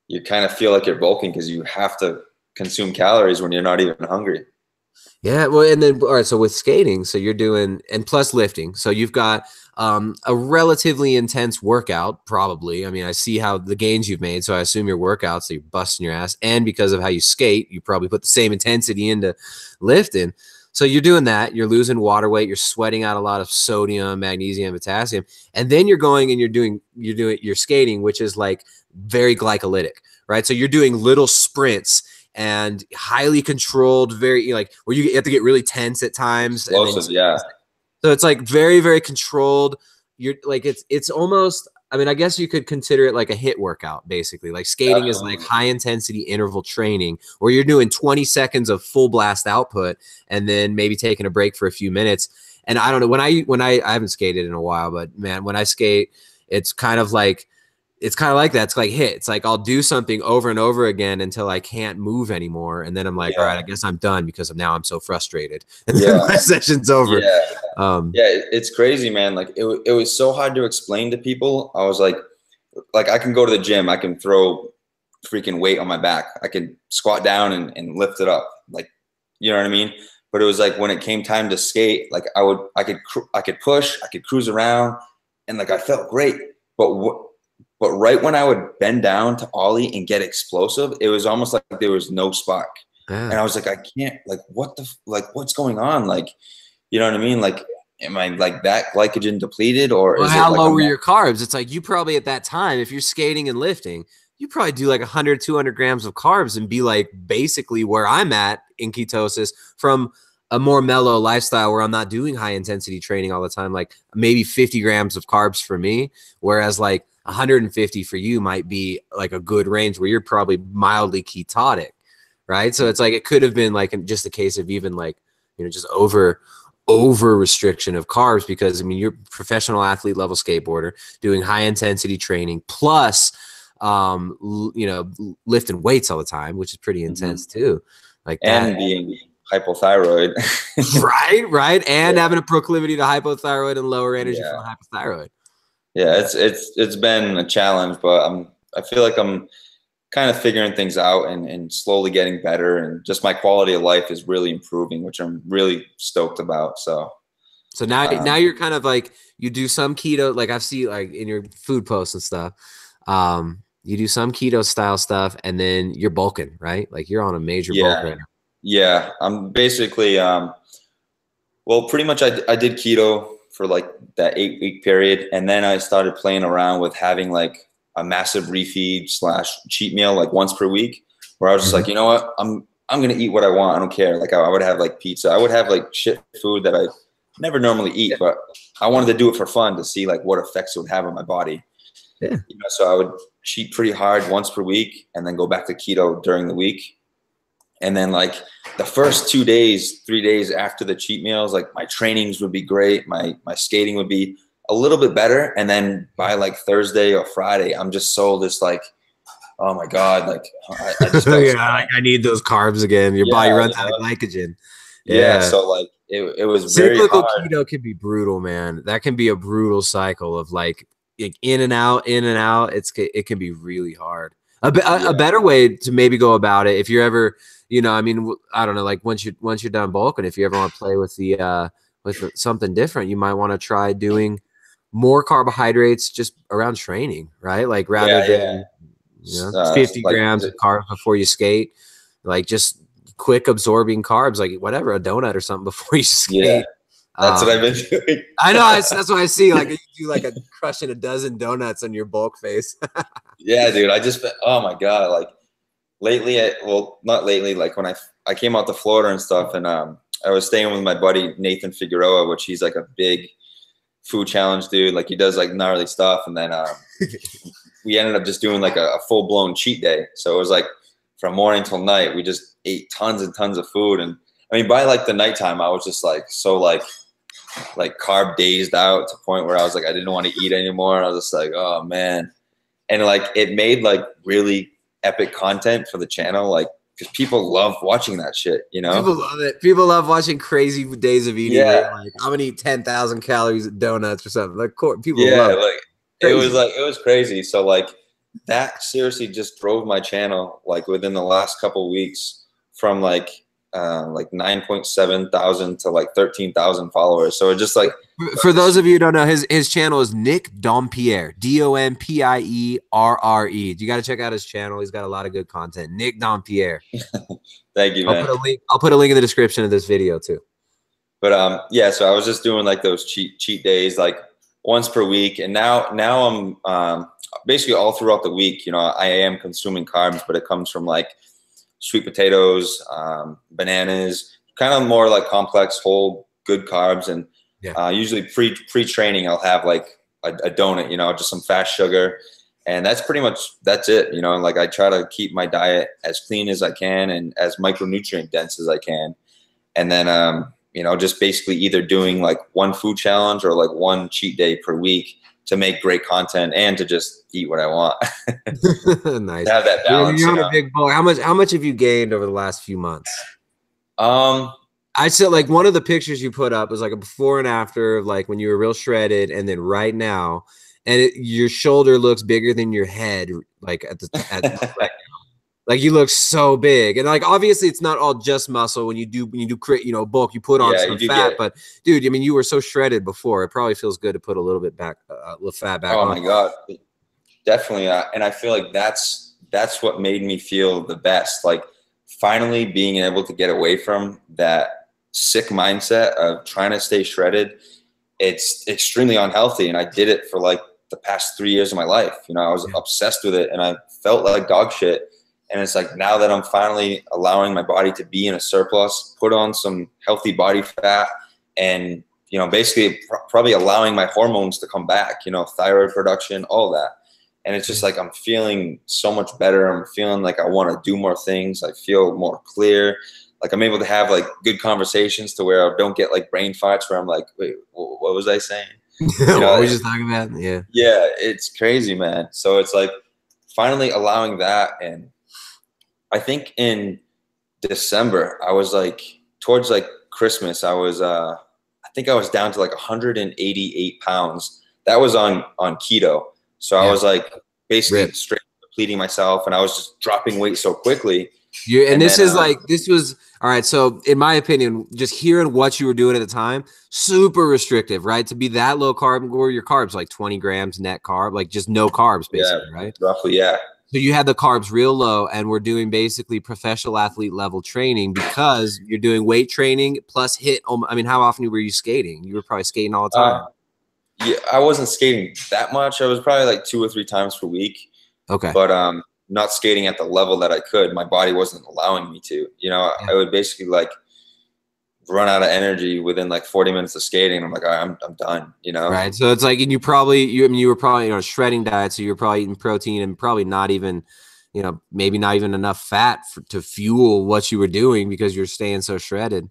you kind of feel like you're bulking because you have to consume calories when you're not even hungry. Yeah, well, and then all right, so with skating, so you're doing, and plus lifting, so you've got a relatively intense workout, probably. I mean, I see how the gains you've made, so I assume your workouts, so you're busting your ass, and because of how you skate, you probably put the same intensity into lifting. So you're doing that, you're losing water weight, you're sweating out a lot of sodium, magnesium, potassium, and then you're going and you're skating, which is like very glycolytic, right? So you're doing little sprints and highly controlled, very like where you have to get really tense at times. Explosive, yeah. So it's like very, very controlled. You're like, it's almost, I mean, I guess you could consider it like a HIIT workout, basically. Like skating is like high intensity interval training where you're doing 20 seconds of full blast output and then maybe taking a break for a few minutes. And I don't know, when I haven't skated in a while, but man, when I skate, it's kind of like that. It's like HIIT. It's like I'll do something over and over again until I can't move anymore. And then I'm like, all right, I guess I'm done because now I'm so frustrated. And then my session's over. It's crazy, man. Like it was so hard to explain to people. I was like I can go to the gym. I can throw freaking weight on my back. I can squat down and lift it up. Like, you know what I mean? But it was like when it came time to skate, like I could push, I could cruise around, and like I felt great. But right when I would bend down to ollie and get explosive, it was almost like there was no spark. And I was like, I can't, like, what's going on? Like, you know what I mean? Like, am I like that glycogen depleted, or is how low were your carbs? It's like, you probably at that time, if you're skating and lifting, you probably do like 100, 200 grams of carbs and be like basically where I'm at in ketosis from a more mellow lifestyle where I'm not doing high intensity training all the time, like maybe 50 grams of carbs for me. Whereas like 150 for you might be like a good range where you're probably mildly ketotic, right? So it's like, it could have been like just a case of even like, you know, just over restriction of carbs, because I mean, you're a professional athlete level skateboarder doing high intensity training plus, you know, lifting weights all the time, which is pretty intense too. Like and that. Being hypothyroid. right. And having a proclivity to hypothyroid and lower energy from hypothyroid. Yeah, it's been a challenge, but I feel like I'm kind of figuring things out and slowly getting better, and just my quality of life is really improving, which I'm really stoked about. So So now you're kind of like, you do some keto, like I've seen like in your food posts and stuff. You do some keto style stuff and then you're bulking, right? Like you're on a major bulk right now. Yeah. I'm basically, well, pretty much I did keto for like that 8-week period. And then I started playing around with having like a massive refeed / cheat meal, like once per week, where I was just like, you know what, I'm going to eat what I want. I don't care. Like I would have like pizza. I would have like shit food that I never normally eat, but I wanted to do it for fun to see like what effects it would have on my body. Yeah. You know, so I would cheat pretty hard once per week and then go back to keto during the week. And then like the first 2 days, 3 days after the cheat meals, like my trainings would be great. My skating would be a little bit better. And then by like Thursday or Friday, I'm just so just like, oh my God, like I just felt like I need those carbs again. Your body runs out of glycogen. Yeah. So like it was cyclical very hard. Keto can be brutal, man. That can be a brutal cycle of like in and out, in and out. It can be really hard. A better way to maybe go about it, if you're ever, you know, I mean, I don't know, like once you're done bulking, if you ever want to play with the something different, you might want to try doing more carbohydrates just around training, right? Like rather than you know, 50 grams of carbs before you skate, like just quick absorbing carbs, like whatever, a donut or something before you skate. Yeah. That's what I've been doing. I know. That's what I see. Like you do like crushing a dozen donuts on your bulk face. Yeah, dude. Oh my God. Like lately, well, not lately, like when I came out to Florida and stuff, and I was staying with my buddy, Nathan Figueroa, which he's like a big food challenge dude. Like he does like gnarly stuff. And then we ended up just doing like a full blown cheat day. So it was like from morning till night, we just ate tons and tons of food. And I mean, by like the nighttime, I was just like, so like carb dazed out to the point where I was like, I didn't want to eat anymore. And I was just like, oh man. And like, it made like really epic content for the channel. Like, cause people love watching that shit, you know? People love it. People love watching crazy days of eating. Yeah. Like, I'm gonna eat 10,000 calories of donuts or something. Like, people love it. Like it was crazy. So like that seriously just drove my channel like within the last couple of weeks from like 9.7 thousand to like 13,000 followers. So it just like, for those of you who don't know, his channel is Nick Dompierre, Dompierre. You got to check out his channel. He's got a lot of good content. Nick Dompierre. Thank you, man. I'll put a link in the description of this video too. But yeah, so I was just doing like those cheat days, like once per week. And now I'm basically all throughout the week, you know, I am consuming carbs, but it comes from like sweet potatoes, bananas, kind of more like complex, whole, good carbs. And usually pre-training, I'll have like a donut, you know, just some fast sugar. And that's it, you know, and like I try to keep my diet as clean as I can and as micronutrient dense as I can. And then, you know, just basically either doing like one food challenge or like one cheat day per week to make great content and to just eat what I want. Nice. To have that balance. You're on a big bulk. How much have you gained over the last few months? I said like one of the pictures you put up was like a before and after of like when you were real shredded, and then right now, and your shoulder looks bigger than your head. Like at right now. Like you look so big, and like obviously it's not all just muscle. When you do bulk, you put on some fat. But dude, I mean, you were so shredded before. It probably feels good to put a little bit back, a little fat back. Oh my God, definitely. And I feel like that's what made me feel the best. Like finally being able to get away from that sick mindset of trying to stay shredded. It's extremely unhealthy, and I did it for like the past 3 years of my life. You know, I was obsessed with it, and I felt like dog shit. And it's like now that I'm finally allowing my body to be in a surplus, put on some healthy body fat, and, you know, basically probably allowing my hormones to come back, you know, thyroid production, all that. And it's just like I'm feeling so much better. I'm feeling like I want to do more things. I feel more clear. Like I'm able to have like good conversations to where I don't get like brain farts where I'm like, wait, what was I saying? You know, what were we just talking about? Yeah. Yeah, it's crazy, man. So it's like finally allowing that. And I think in December, I was like towards like Christmas, I think I was down to like 188 pounds. That was on keto. So I was like basically straight depleting myself, and I was just dropping weight so quickly. And this is this was all right. So in my opinion, just hearing what you were doing at the time, super restrictive, right? To be that low carb, where your carbs like 20 grams net carb, like just no carbs, basically, right? Roughly, yeah. So you had the carbs real low, and we're doing basically professional athlete level training because you're doing weight training plus HIIT. I mean, how often were you skating? You were probably skating all the time. Yeah, I wasn't skating that much. I was probably like 2 or 3 times per week. Okay. But not skating at the level that I could. My body wasn't allowing me to. You know, I would basically like run out of energy within like 40 minutes of skating. I'm like, all right, I'm done, you know? Right. So it's like, and you were probably on a shredding diet. So you're probably eating protein and probably not even, you know, maybe not even enough fat to fuel what you were doing because you're staying so shredded.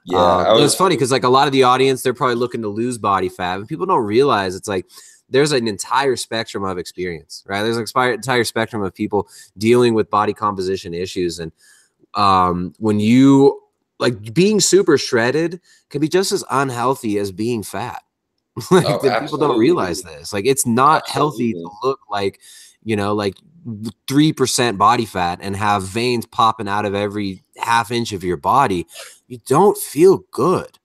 Yeah. It's funny because like a lot of the audience, they're probably looking to lose body fat, and people don't realize it's like there's an entire spectrum of experience, right? There's an entire spectrum of people dealing with body composition issues. And when you like being super shredded can be just as unhealthy as being fat. Like people don't realize this. Like it's not healthy to look like, you know, like 3% body fat and have veins popping out of every half inch of your body. You don't feel good.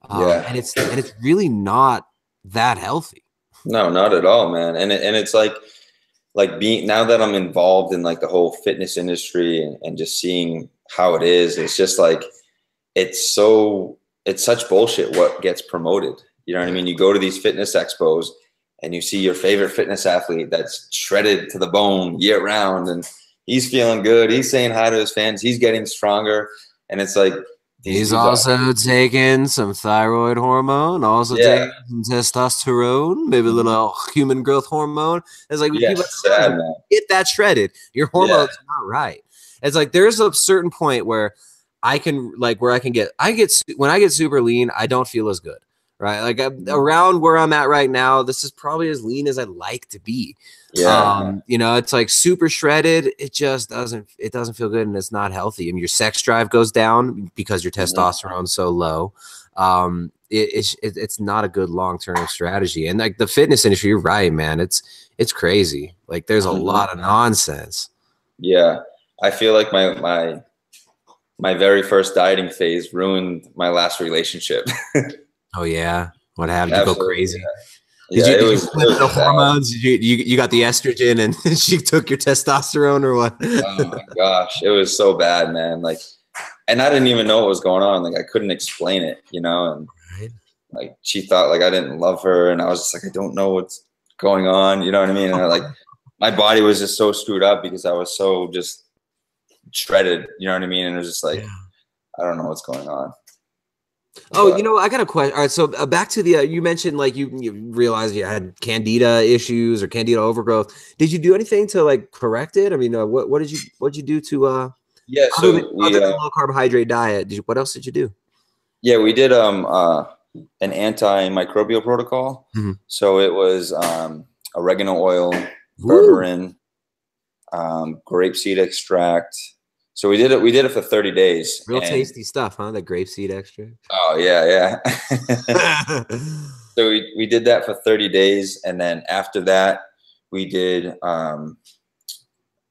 And it's really not that healthy. No, not at all, man. And it's like being, now that I'm involved in like the whole fitness industry and just seeing how it is, it's just like, it's such bullshit what gets promoted. You know what I mean? You go to these fitness expos and you see your favorite fitness athlete that's shredded to the bone year round, and he's feeling good. He's saying hi to his fans. He's getting stronger. And it's like, he's also taking some thyroid hormone, also taking some testosterone, maybe a little human growth hormone. It's like, people get that shredded. Your hormones are not right. It's like, there's a certain point where when I get super lean, I don't feel as good, right? Like around where I'm at right now, this is probably as lean as I'd like to be. Yeah. You know, it's like super shredded. It just doesn't feel good, and it's not healthy. I mean, your sex drive goes down because your testosterone's so low. It's not a good long-term strategy. And like the fitness industry, you're right, man. It's crazy. Like there's a lot of nonsense. Yeah. I feel like my very first dieting phase ruined my last relationship. Oh yeah. What happened? You go crazy. Yeah. Did you flip the hormones? You got the estrogen and she took your testosterone, or what? Oh my gosh. It was so bad, man. Like, and I didn't even know what was going on. Like I couldn't explain it, you know? And like, she thought like I didn't love her. And I was just like, I don't know what's going on. You know what I mean? And like, my body was just so screwed up because I was so just shredded, you know what I mean? And it was just like, I don't know what's going on. Oh, but, you know, I got a question. All right, so back to the you mentioned like you realized you had candida issues or candida overgrowth. Did you do anything to like correct it? I mean, what did you do to other than low carbohydrate diet? What else did you do? Yeah, we did an antimicrobial protocol. So it was oregano oil, berberine, grapeseed extract. So we did it for 30 days. Real tasty stuff, huh? The grapeseed extract. Oh yeah. So we did that for 30 days, and then after that we did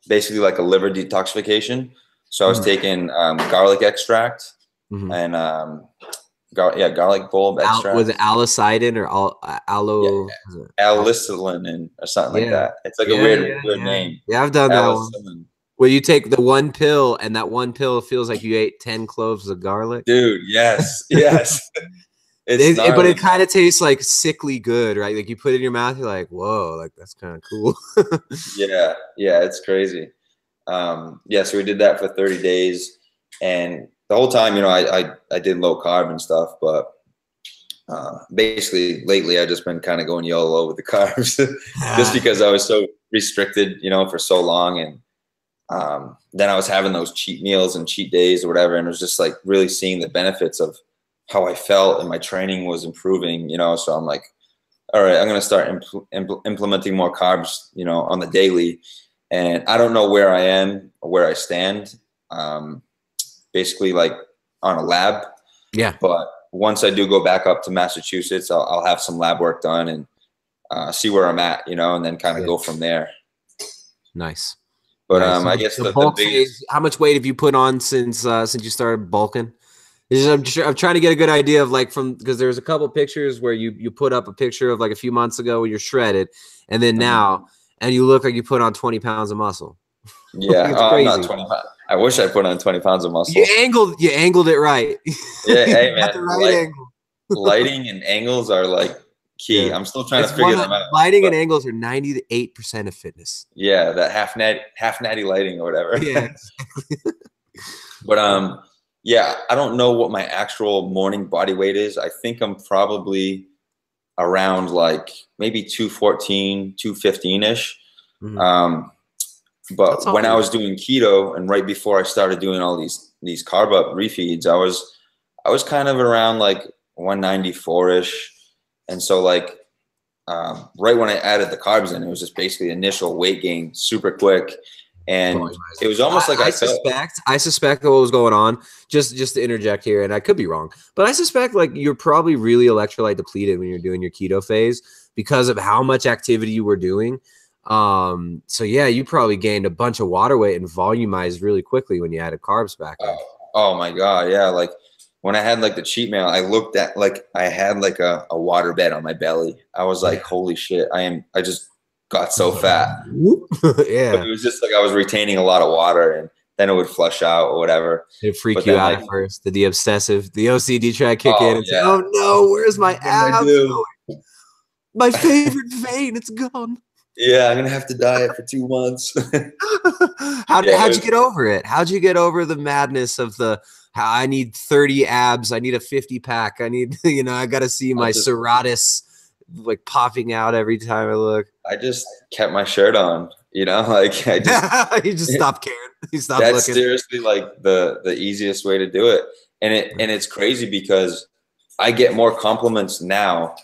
basically like a liver detoxification. So I was taking garlic extract and garlic bulb extract. Was it allicin or aloe? Allicin or something like that. It's like a weird name. Yeah, I've done that one. Where you take the one pill, and that one pill feels like you ate 10 cloves of garlic. Dude, yes. But it kind of tastes like sickly good, right? Like you put it in your mouth, you're like, whoa, like that's kind of cool. Yeah, it's crazy. So we did that for 30 days, and the whole time, you know, I did low carb and stuff, but basically lately I've just been kind of going YOLO with the carbs just because I was so restricted, you know, for so long. And then I was having those cheat meals and cheat days or whatever, and it was just like really seeing the benefits of how I felt, and my training was improving, you know. So I'm like, all right, I'm going to start implementing more carbs, you know, on the daily. And I don't know where I am or where I stand, basically like on a lab. Yeah. But once I do go back up to Massachusetts, I'll have some lab work done and see where I'm at, you know, and then kind of go from there. Nice. But Nice. I guess the bulk phase, how much weight have you put on since you started bulking? I'm trying to get a good idea of like because there's a couple pictures where you put up a picture of like a few months ago when you're shredded, and then now, and you look like you put on 20 pounds of muscle. Yeah, it's crazy. I'm not 20 pounds. I wish I put on 20 pounds of muscle. You angled it right. Yeah, hey man, the right angle. Lighting and angles are like key. Yeah. I'm still trying to figure them out. Lighting and angles are 98% of fitness. Yeah, that half natty lighting or whatever. Yeah. But yeah, I don't know what my actual morning body weight is. I think I'm probably around like maybe 214, 215-ish. But when I was doing keto and right before I started doing all these carb up refeeds, I was kind of around like 194-ish. And so like right when I added the carbs in, it was just basically initial weight gain super quick. And it was almost like I suspect what was going on, just to interject here, and I could be wrong, but I suspect like you're probably really electrolyte depleted when you're doing your keto phase because of how much activity you were doing. So yeah, you probably gained a bunch of water weight and volumized really quickly when you added carbs back in. Oh my God. Yeah. Like when I had like the cheat meal, I looked at like I had like a water bed on my belly. I was like, holy shit, I just got so fat. Yeah. But it was just like I was retaining a lot of water and then it would flush out or whatever. It freaked you out at first. Did the OCD try to kick in and say, oh no, where's my abs going? My favorite vein, it's gone. Yeah, I'm gonna have to diet for 2 months. How'd you get over it? How'd you get over the madness of how I need 30 abs, I need a 50 pack, I need, I gotta see my serratus like popping out every time I look. I just kept my shirt on, like I just you just stopped caring. You stopped that's looking. Seriously like the easiest way to do it. And it's crazy because I get more compliments now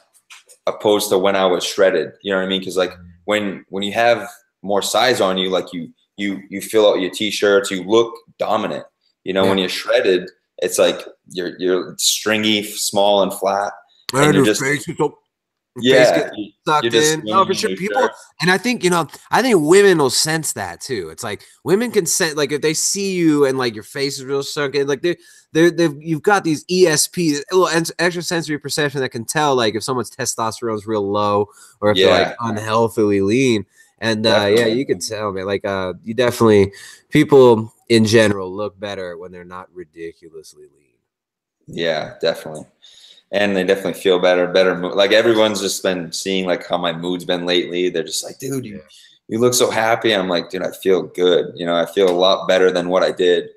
opposed to when I was shredded. You know what I mean? Because like when you have more size on you, like you fill out your t-shirts, you look dominant. When you're shredded, it's like you're stringy, small, and flat. And you're just sucked in. No, for sure. People, and I think women will sense that too. It's like women can sense, like if they see you and like your face is real sunken, like you've got these ESPs, a little extrasensory perception that can tell like if someone's testosterone is real low or if they're like unhealthily lean. And you can tell, man. Like you definitely, people in general look better when they're not ridiculously lean. Yeah, definitely. And they definitely feel better mood. Like everyone's just been seeing like how my mood's been lately. They're just like, dude, you look so happy. I'm like, dude, I feel good. I feel a lot better than what I did.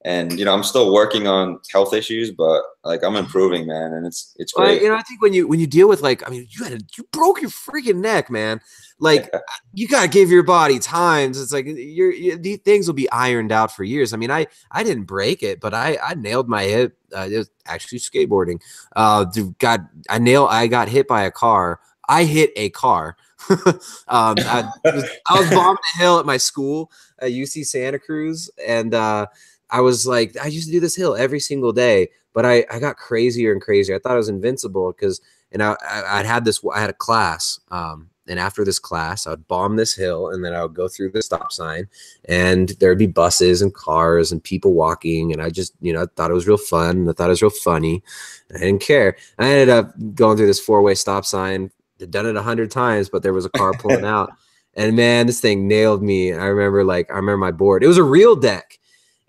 And, I'm still working on health issues, but like I'm improving, man. And it's great. I think when you deal with like, I mean, you broke your freaking neck, man. Like you got to give your body times. It's like these things will be ironed out for years. I mean, I didn't break it, but I nailed my hip. It was actually skateboarding. I got hit by a car. I hit a car. I was bombing a hill at my school at UC Santa Cruz. And, I was like, I used to do this hill every single day, but I got crazier and crazier. I thought I was invincible I had a class. And after this class, I would bomb this hill and then I would go through the stop sign and there'd be buses and cars and people walking. And I just, I thought it was real fun. And I thought it was real funny. I didn't care. I ended up going through this 4-way stop sign. I'd done it 100 times, but there was a car pulling out. And man, this thing nailed me. I remember my board. It was a real deck.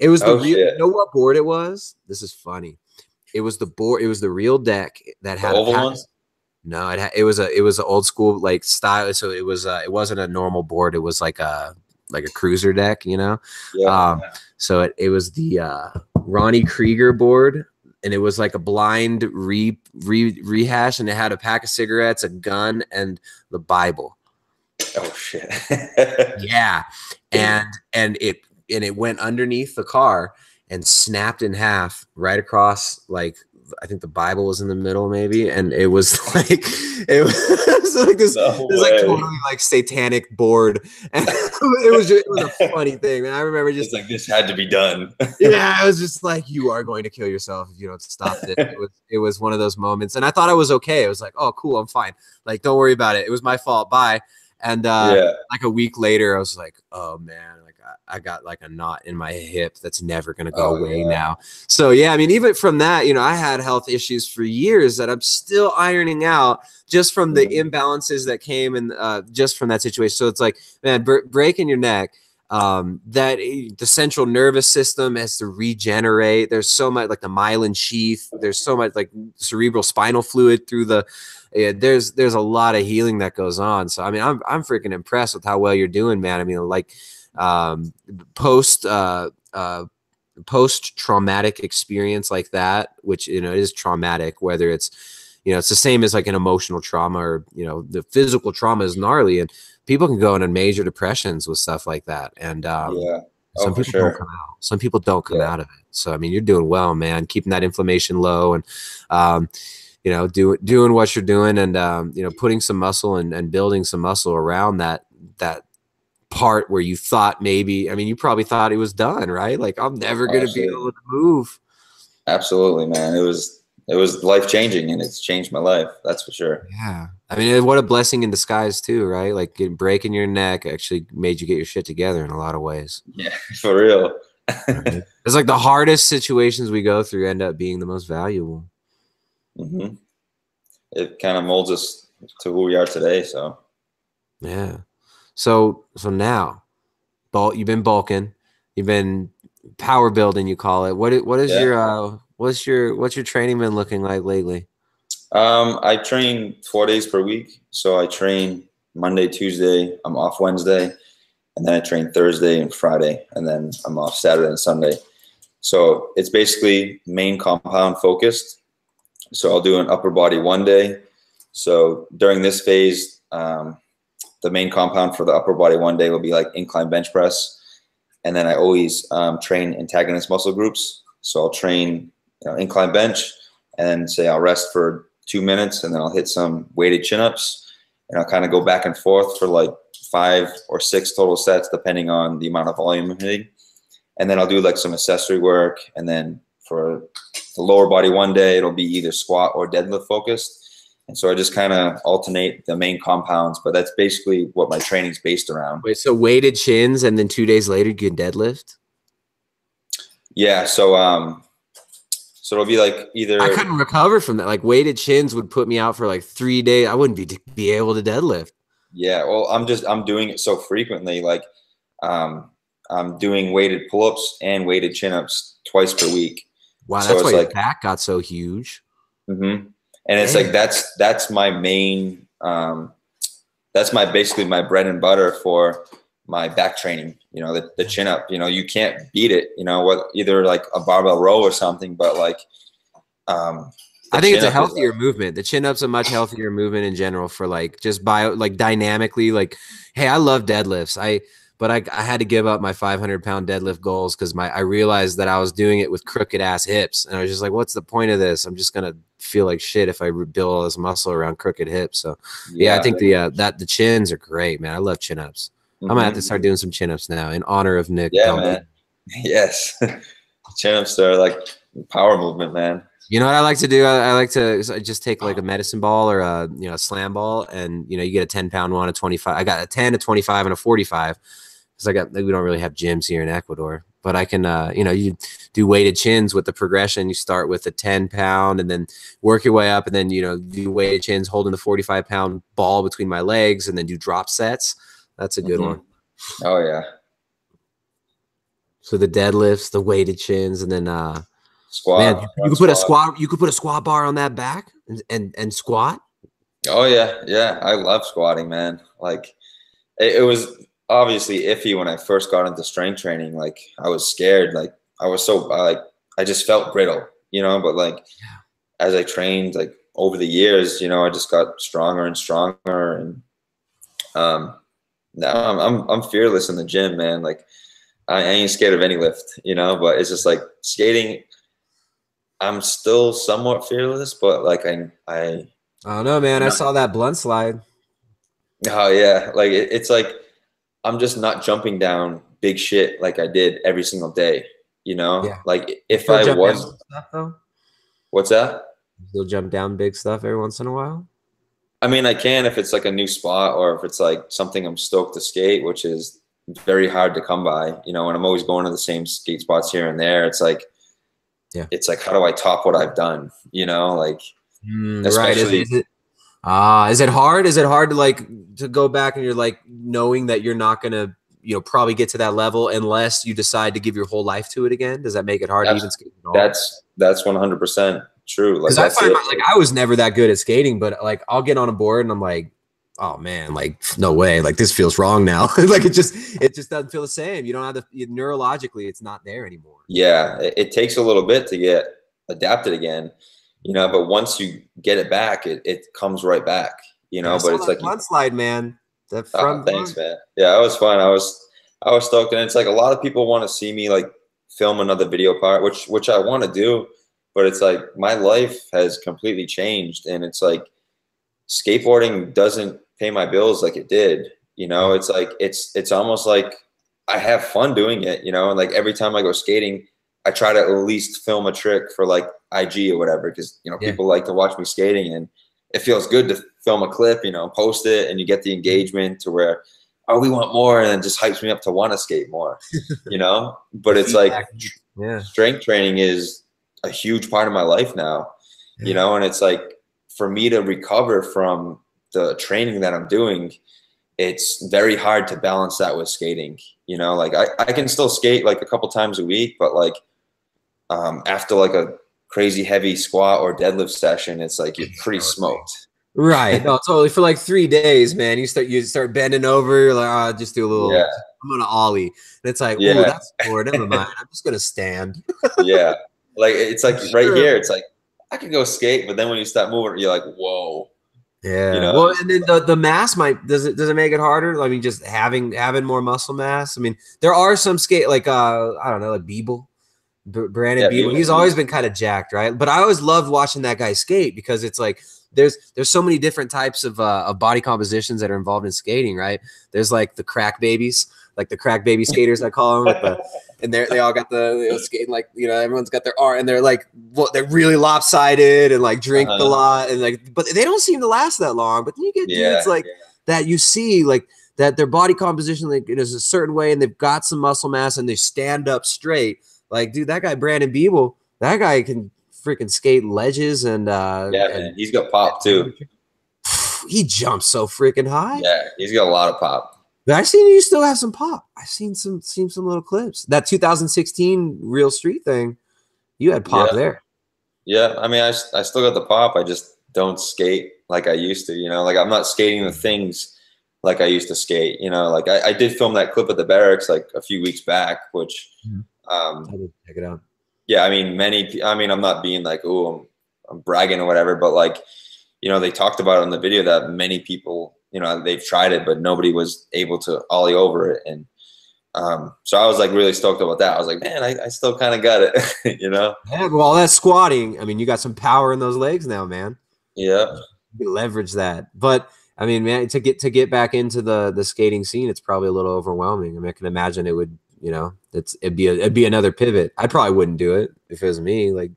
It was you know what board it was? This is funny. It was the board. It was the real deck that had oval one. No, it was an old school like style. So it wasn't a normal board. It was like a cruiser deck, Yeah. So it was the Ronnie Krieger board, and it was like a blind rehash, and it had a pack of cigarettes, a gun, and the Bible. Oh shit. Yeah, and it went underneath the car and snapped in half right across, like I think the Bible was in the middle maybe, and it was like this like totally like satanic board, and it was a funny thing, man. I remember just like this had to be done. Yeah, I was just like, you are going to kill yourself if you don't stop it. It was one of those moments, and I thought I was okay. I was like, oh cool, I'm fine. Like don't worry about it. It was my fault. Bye. And Yeah. like a week later, I was like, oh man, like I got like a knot in my hip that's never going to go away now. So yeah, I mean, even from that, you know, I had health issues for years that I'm still ironing out just from the imbalances that came and just from that situation. So it's like, man, breaking your neck, that the central nervous system has to regenerate. There's so much like the myelin sheath. There's so much like cerebral spinal fluid through the. There's a lot of healing that goes on. So I mean, I'm freaking impressed with how well you're doing, man. I mean, like post traumatic experience like that, which you know is traumatic, whether it's you know it's the same as like an emotional trauma or you know the physical trauma is gnarly and people can go into major depressions with stuff like that. And some people don't come out. Some people don't come out of it. So I mean, you're doing well, man. Keeping that inflammation low and you know, doing what you're doing and you know, putting some muscle and building some muscle around that part where you thought maybe, I mean, you probably thought it was done, right? Like I'm never going to be able to move. Absolutely, man. It was life-changing and it's changed my life. That's for sure. Yeah. I mean, what a blessing in disguise too, right? Like breaking your neck actually made you get your shit together in a lot of ways. Yeah, for real. Right? It's like the hardest situations we go through end up being the most valuable. Mm-hmm. It kind of molds us to who we are today. So, yeah. So now, you've been bulking, you've been power building, you call it. What is what's your training been looking like lately? I train 4 days per week. So I train Monday, Tuesday. I'm off Wednesday, and then I train Thursday and Friday, and then I'm off Saturday and Sunday. So it's basically main compound focused. So I'll do an upper body one day. So during this phase, the main compound for the upper body one day will be like incline bench press. And then I always train antagonist muscle groups. So I'll train incline bench and say I'll rest for 2 minutes and then I'll hit some weighted chin-ups and I'll kind of go back and forth for like 5 or 6 total sets depending on the amount of volume I'm hitting. And then I'll do like some accessory work. And then for the lower body one day, it'll be either squat or deadlift focused. And so I just kind of alternate the main compounds, but that's basically what my training's based around. Wait, so weighted chins and then 2 days later you can deadlift? Yeah. So it'll be like either I couldn't recover from that. Like weighted chins would put me out for like 3 days. I wouldn't be able to deadlift. Yeah. Well, I'm doing it so frequently. Like I'm doing weighted pull-ups and weighted chin-ups twice per week. Wow. That's why your back got so huge. Mm-hmm. And it's like, that's my main, that's basically my bread and butter for my back training, the chin up, you can't beat it, either like a barbell row or something, but like, I think it's a healthier movement. The chin up's a much healthier movement in general for like, just dynamically, like, hey, I love deadlifts. But I had to give up my 500-pound deadlift goals because I realized that I was doing it with crooked ass hips. And I was just like, what's the point of this? I'm just going to feel like shit if I build all this muscle around crooked hips. So yeah, I think the chins are great, man. I love chin ups. I'm gonna have to start doing some chin ups now in honor of Nick. Yeah, man. Yes. Chin ups are like power movement, man. You know what I like to do? I like to just take like a medicine ball or a slam ball, and you get a 10-pound one, a 25. I got a 10, a 25, and a 45. Because we don't really have gyms here in Ecuador, but I can, you do weighted chins with the progression. You start with a 10-pound and then work your way up and then, do weighted chins holding the 45-pound ball between my legs and then do drop sets. That's a good one. Oh yeah. So the deadlifts, the weighted chins, and then, squat. Man, you could put a squat bar on that back and squat. Oh yeah. Yeah. I love squatting, man. Like it was obviously iffy when I first got into strength training. Like I was scared. Like I was so I just felt brittle, but like as I trained, like over the years, I just got stronger and stronger. And now I'm fearless in the gym, man. Like I ain't scared of any lift, but it's just like skating. I'm still somewhat fearless, but like I don't know, man. I saw that blunt slide. Oh yeah. Like it's like, I'm just not jumping down big shit like I did every single day, Yeah. Like if I was, stuff, though? What's that? You'll jump down big stuff every once in a while. I mean, I can if it's like a new spot or if it's like something I'm stoked to skate, which is very hard to come by, you know, and I'm always going to the same skate spots here and there. It's like, Yeah. It's like, how do I top what I've done? You know, like, especially, right. Is it hard? Is it hard to like to go back and you're like knowing that you're not going to, you know, probably get to that level unless you decide to give your whole life to it again? Does that make it hard to even skate at all? That's 100% true. Like, I find like I was never that good at skating, but like I'll get on a board and I'm like, oh man, like no way, like this feels wrong now. Like it just doesn't feel the same. You don't have the neurologically, it's not there anymore. Yeah, it takes a little bit to get adapted again, you know. But once you get it back, it comes right back, you know. But it's like front slide, man. That front. Thanks, man. Yeah, it was fun. I was stoked, and it's like a lot of people want to see me like film another video part, which I want to do, but it's like my life has completely changed, and it's like skateboarding doesn't pay my bills like it did, you know. It's like it's almost like I have fun doing it, you know, and like every time I go skating, I try to at least film a trick for like IG or whatever, because you know people like to watch me skating, and it feels good to film a clip, you know, post it, and you get the engagement to where, oh, we want more, and it just hypes me up to want to skate more, you know. But it's like strength training is a huge part of my life now, you know, and it's like for me to recover from the training that I'm doing, it's very hard to balance that with skating, you know. Like I can still skate like a couple times a week, but like after like a crazy heavy squat or deadlift session, it's like you're pretty smoked. Right. No, totally. For like 3 days, man, you start bending over, you're like, oh, just do a little, I'm gonna ollie. And it's like, oh, that's bored. Never mind. I'm just gonna stand. Yeah. Like it's like right here, it's like I can go skate, but then when you start moving, you're like, whoa. Yeah. You know? Well, and then the mass does it make it harder? I mean, just having more muscle mass. I mean, there are some skate like I don't know, like Biebel, Brandon Biebel. He's always been kind of jacked, right? But I always loved watching that guy skate because it's like there's so many different types of body compositions that are involved in skating, right? There's like the crack babies, like the crack baby skaters I call them, and they all got the skating, like, you know, everyone's got their arm, and they're like, well, they're really lopsided and like drink a lot, and like, but they don't seem to last that long. But then you get dudes like that, you see like that their body composition like it is a certain way, and they've got some muscle mass, and they stand up straight. Like, dude, that guy Brandon Biebel, that guy can freaking skate ledges, and man, he's got pop too. He jumps so freaking high. Yeah, he's got a lot of pop. But I've seen you still have some pop. I've seen some little clips. That 2016 Real Street thing, you had pop there. Yeah, I mean, I still got the pop. I just don't skate like I used to. You know, like I'm not skating the things like I used to skate. You know, like I did film that clip at the barracks like a few weeks back, which I did check it out. Yeah, I mean, I'm not being like, oh, I'm bragging or whatever, but like, you know, they talked about it in the video that many people, you know, they've tried it, but nobody was able to ollie over it. And so I was like really stoked about that. I was like, man, I still kind of got it, you know? Yeah, well, that's squatting. I mean, you got some power in those legs now, man. Yeah. You leverage that. But I mean, man, to get back into the skating scene, it's probably a little overwhelming. I mean, I can imagine it would, you know, it'd be another pivot. I probably wouldn't do it if it was me. Like,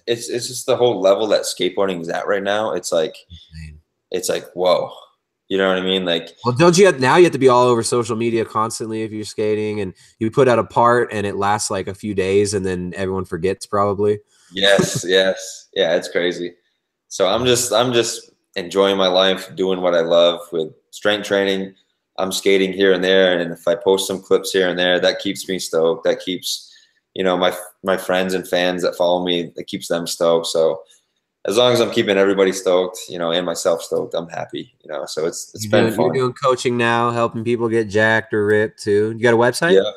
it's just the whole level that skateboarding is at right now. It's like, whoa, you know what I mean? Like, well, don't you you have to be all over social media constantly if you're skating, and you put out a part and it lasts like a few days and then everyone forgets probably. Yes. Yeah, it's crazy. So I'm just enjoying my life, doing what I love with strength training. I'm skating here and there, and if I post some clips here and there, that keeps me stoked. That keeps, you know, my friends and fans that follow me, that keeps them stoked. So as long as I'm keeping everybody stoked, you know, and myself stoked, I'm happy, you know. So it's been fun. You're doing coaching now, helping people get jacked or ripped too. You got a website? Yeah,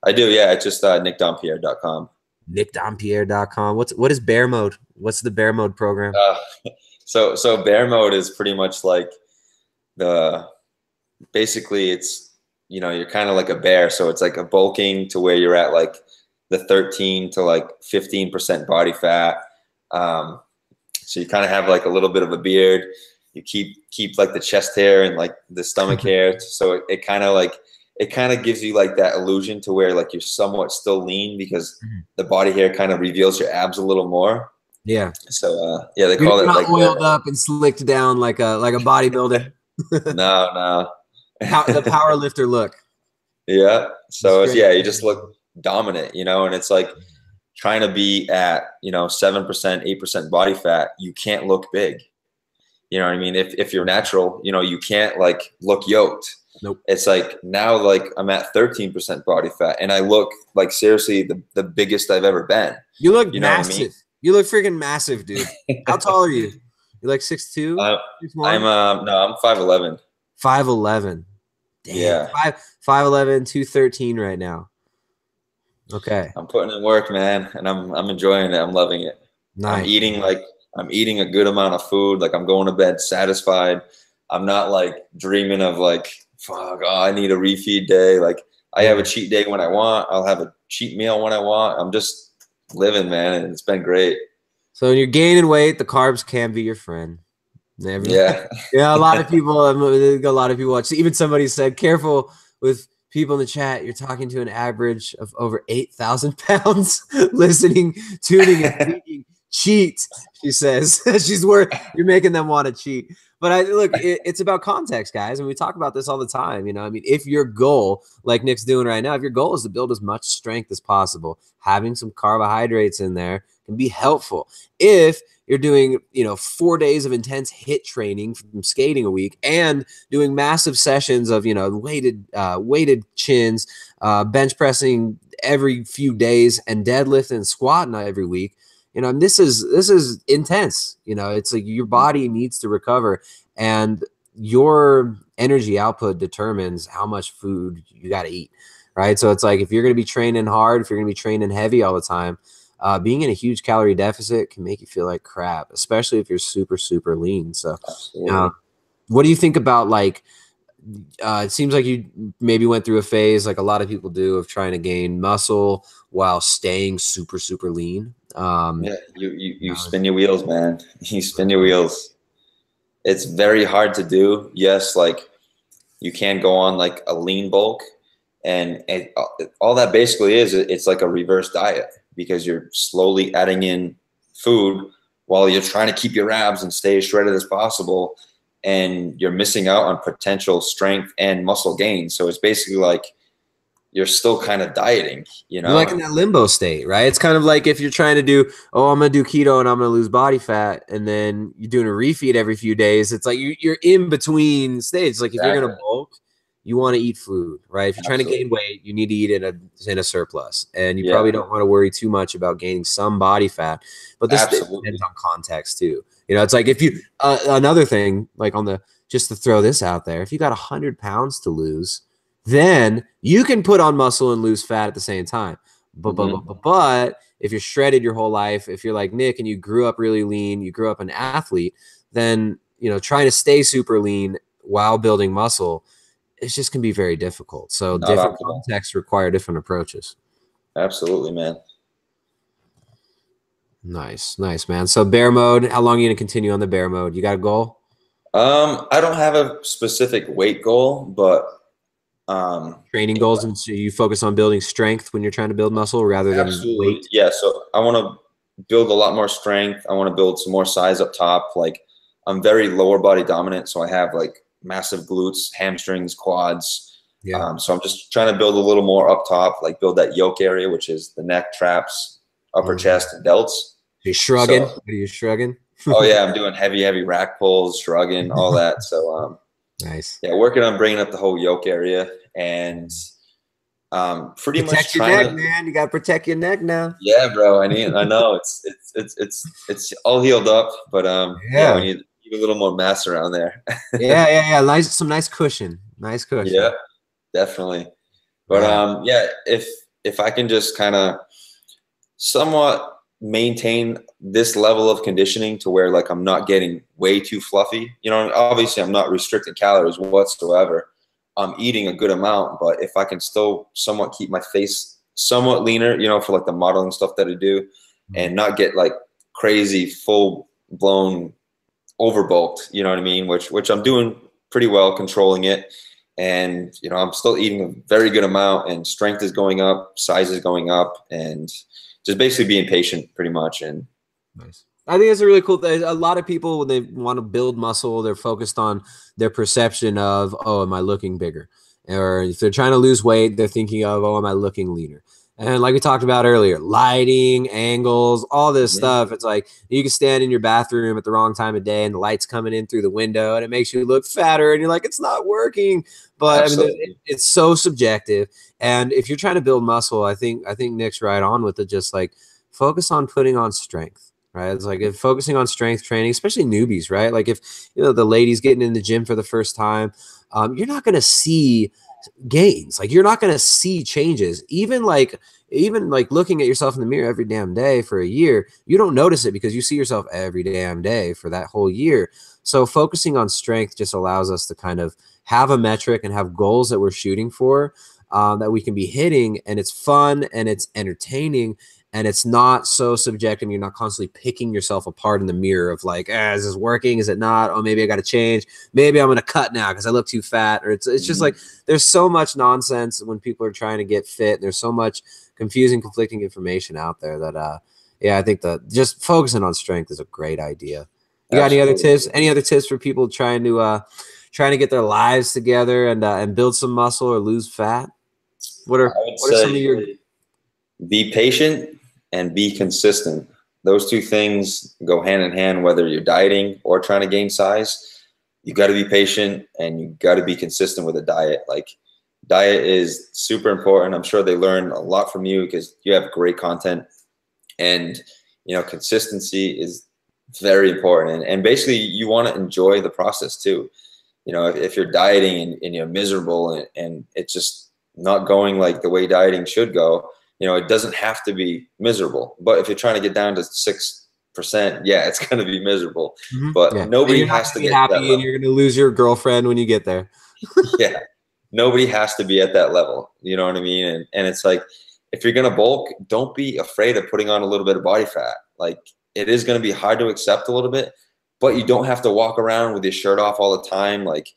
I do. Yeah, it's just nickdompierre.com. nickdompierre.com. What is bear mode? What's the bear mode program? So bear mode is pretty much like basically it's, you know, you're kind of like a bear. So it's like a bulking to where you're at like the 13 to like 15% body fat. So you kind of have like a little bit of a beard. You keep like the chest hair and like the stomach hair. So it kind of gives you like that illusion to where like you're somewhat still lean because the body hair kind of reveals your abs a little more. Yeah. So yeah, they You're call it not like oiled up and slicked down like a bodybuilder. no. The power lifter look. Yeah. So it's, yeah, you just look dominant, you know, and it's like trying to be at, you know, 7%, 8% body fat, you can't look big. You know what I mean? If you're natural, you know, you can't like look yoked. Nope. It's like now, like I'm at 13% body fat and I look like seriously the biggest I've ever been. You look you massive. Know what I mean? You look freaking massive, dude. How tall are you? You're like 6'2"? I'm no, I'm 5'11". 5'11". Damn. Yeah. 5'11", 213 right now. Okay. I'm putting in work, man, and I'm enjoying it. I'm loving it. Nice. I'm eating a good amount of food. Like I'm going to bed satisfied. I'm not like dreaming of like, fuck, oh, I need a refeed day. Like I have a cheat day when I want. I'll have a cheat meal when I want. I'm just living, man, and it's been great. So when you're gaining weight, the carbs can be your friend. Yeah. Yeah, a lot of people watch. Even somebody said, careful with people in the chat. You're talking to an average of over 8,000 pounds listening, tuning, and thinking. Cheat, she says. You're making them want to cheat. But it's about context, guys. And we talk about this all the time. You know, I mean, if your goal, like Nick's doing right now, if your goal is to build as much strength as possible, having some carbohydrates in there can be helpful. If you're doing, 4 days of intense HIIT training from skating a week and doing massive sessions of, weighted chins, bench pressing every few days and deadlifting and squatting every week. And this is intense. It's like your body needs to recover, and your energy output determines how much food you got to eat, right? So it's like if you're going to be training hard, if you're going to be training heavy all the time, being in a huge calorie deficit can make you feel like crap, especially if you're super, super lean. So, what do you think about it seems like you maybe went through a phase like a lot of people do of trying to gain muscle while staying super, super lean. Yeah, you spin your wheels, man. You spin your wheels. It's very hard to do. Yes, like you can go on like a lean bulk, and all that basically is, it's like a reverse diet because you're slowly adding in food while you're trying to keep your abs and stay as shredded as possible, and you're missing out on potential strength and muscle gain. So it's basically like you're still kind of dieting, You're like in that limbo state, right? It's kind of like if you're trying to do, I'm going to do keto and I'm going to lose body fat, and then you're doing a refeed every few days. It's like you're in between stages. Like if you're going to bulk, you want to eat food, right? If you're trying to gain weight, you need to eat in a surplus, and you probably don't want to worry too much about gaining some body fat. But this depends on context too. It's like if you another thing, like just to throw this out there, if you got 100 pounds to lose, then you can put on muscle and lose fat at the same time. But if you're shredded your whole life, if you're like Nick and you grew up really lean, you grew up an athlete, then, trying to stay super lean while building muscle, it's just can be very difficult. So different contexts require different approaches. Absolutely, man. Nice, man. So bear mode, how long are you going to continue on the bear mode? You got a goal? I don't have a specific weight goal, but training goals, and so you focus on building strength when you're trying to build muscle rather than weight. Yeah, so I want to build a lot more strength. I want to build some more size up top. Like I'm very lower body dominant, so I have like massive glutes, hamstrings, quads. Yeah. So I'm just trying to build a little more up top, like build that yoke area, which is the neck, traps, upper chest, and delts. You're shrugging. What are you shrugging? Oh yeah, I'm doing heavy rack pulls, shrugging, all that. So nice. Yeah, working on bringing up the whole yoke area, and pretty much trying to, man. You got to protect your neck now. Yeah, bro. I know it's all healed up, but yeah, we need a little more mass around there. yeah. Some nice cushion. Yeah, definitely. But yeah, if I can just kind of somewhat maintain this level of conditioning to where like I'm not getting way too fluffy, obviously I'm not restricting calories whatsoever. I'm eating a good amount, but if I can still somewhat keep my face somewhat leaner, for like the modeling stuff that I do, and not get like crazy full blown overbulked, you know what I mean? Which I'm doing pretty well, controlling it. And, I'm still eating a very good amount, and strength is going up, size is going up, and just basically being patient pretty much. And nice. I think it's a really cool thing. A lot of people, when they want to build muscle, they're focused on their perception of, oh, am I looking bigger? Or if they're trying to lose weight, they're thinking of, oh, am I looking leaner? And like we talked about earlier, lighting, angles, all this stuff. It's like you can stand in your bathroom at the wrong time of day and the light's coming in through the window and it makes you look fatter and you're like, it's not working. But absolutely. I mean, it's so subjective. And if you're trying to build muscle, I think Nick's right on with it. Just like focus on putting on strength, right? It's like if focusing on strength training, especially newbies, right? Like if, you know, the ladies getting in the gym for the first time, you're not going to see gains. Like you're not going to see changes. Even like looking at yourself in the mirror every damn day for a year, you don't notice it because you see yourself every damn day for that whole year. So focusing on strength just allows us to kind of have a metric and have goals that we're shooting for, that we can be hitting, and it's fun and it's entertaining. And it's not so subjective. You're not constantly picking yourself apart in the mirror of like, is this working? Is it not? Oh, maybe I got to change. Maybe I'm going to cut now because I look too fat. Or it's just like there's so much nonsense when people are trying to get fit. And there's so much confusing, conflicting information out there that, yeah, I think that just focusing on strength is a great idea. You got any other tips? Any other tips for people trying to get their lives together and build some muscle or lose fat? What are some of your? Be patient and be consistent. Those two things go hand in hand, whether you're dieting or trying to gain size. You got to be patient and you got to be consistent with a diet. Like diet is super important. I'm sure they learn a lot from you because you have great content, and you know, consistency is very important. And basically you want to enjoy the process too. You know, if you're dieting and you're miserable and it's just not going like the way dieting should go, you know, it doesn't have to be miserable. But if you're trying to get down to 6%, yeah, it's going to be miserable. But nobody has to get happy, and you're going to lose your girlfriend when you get there. Yeah, nobody has to be at that level. You know what I mean? And it's like, if you're going to bulk, don't be afraid of putting on a little bit of body fat. Like it is going to be hard to accept a little bit, but you don't have to walk around with your shirt off all the time. Like,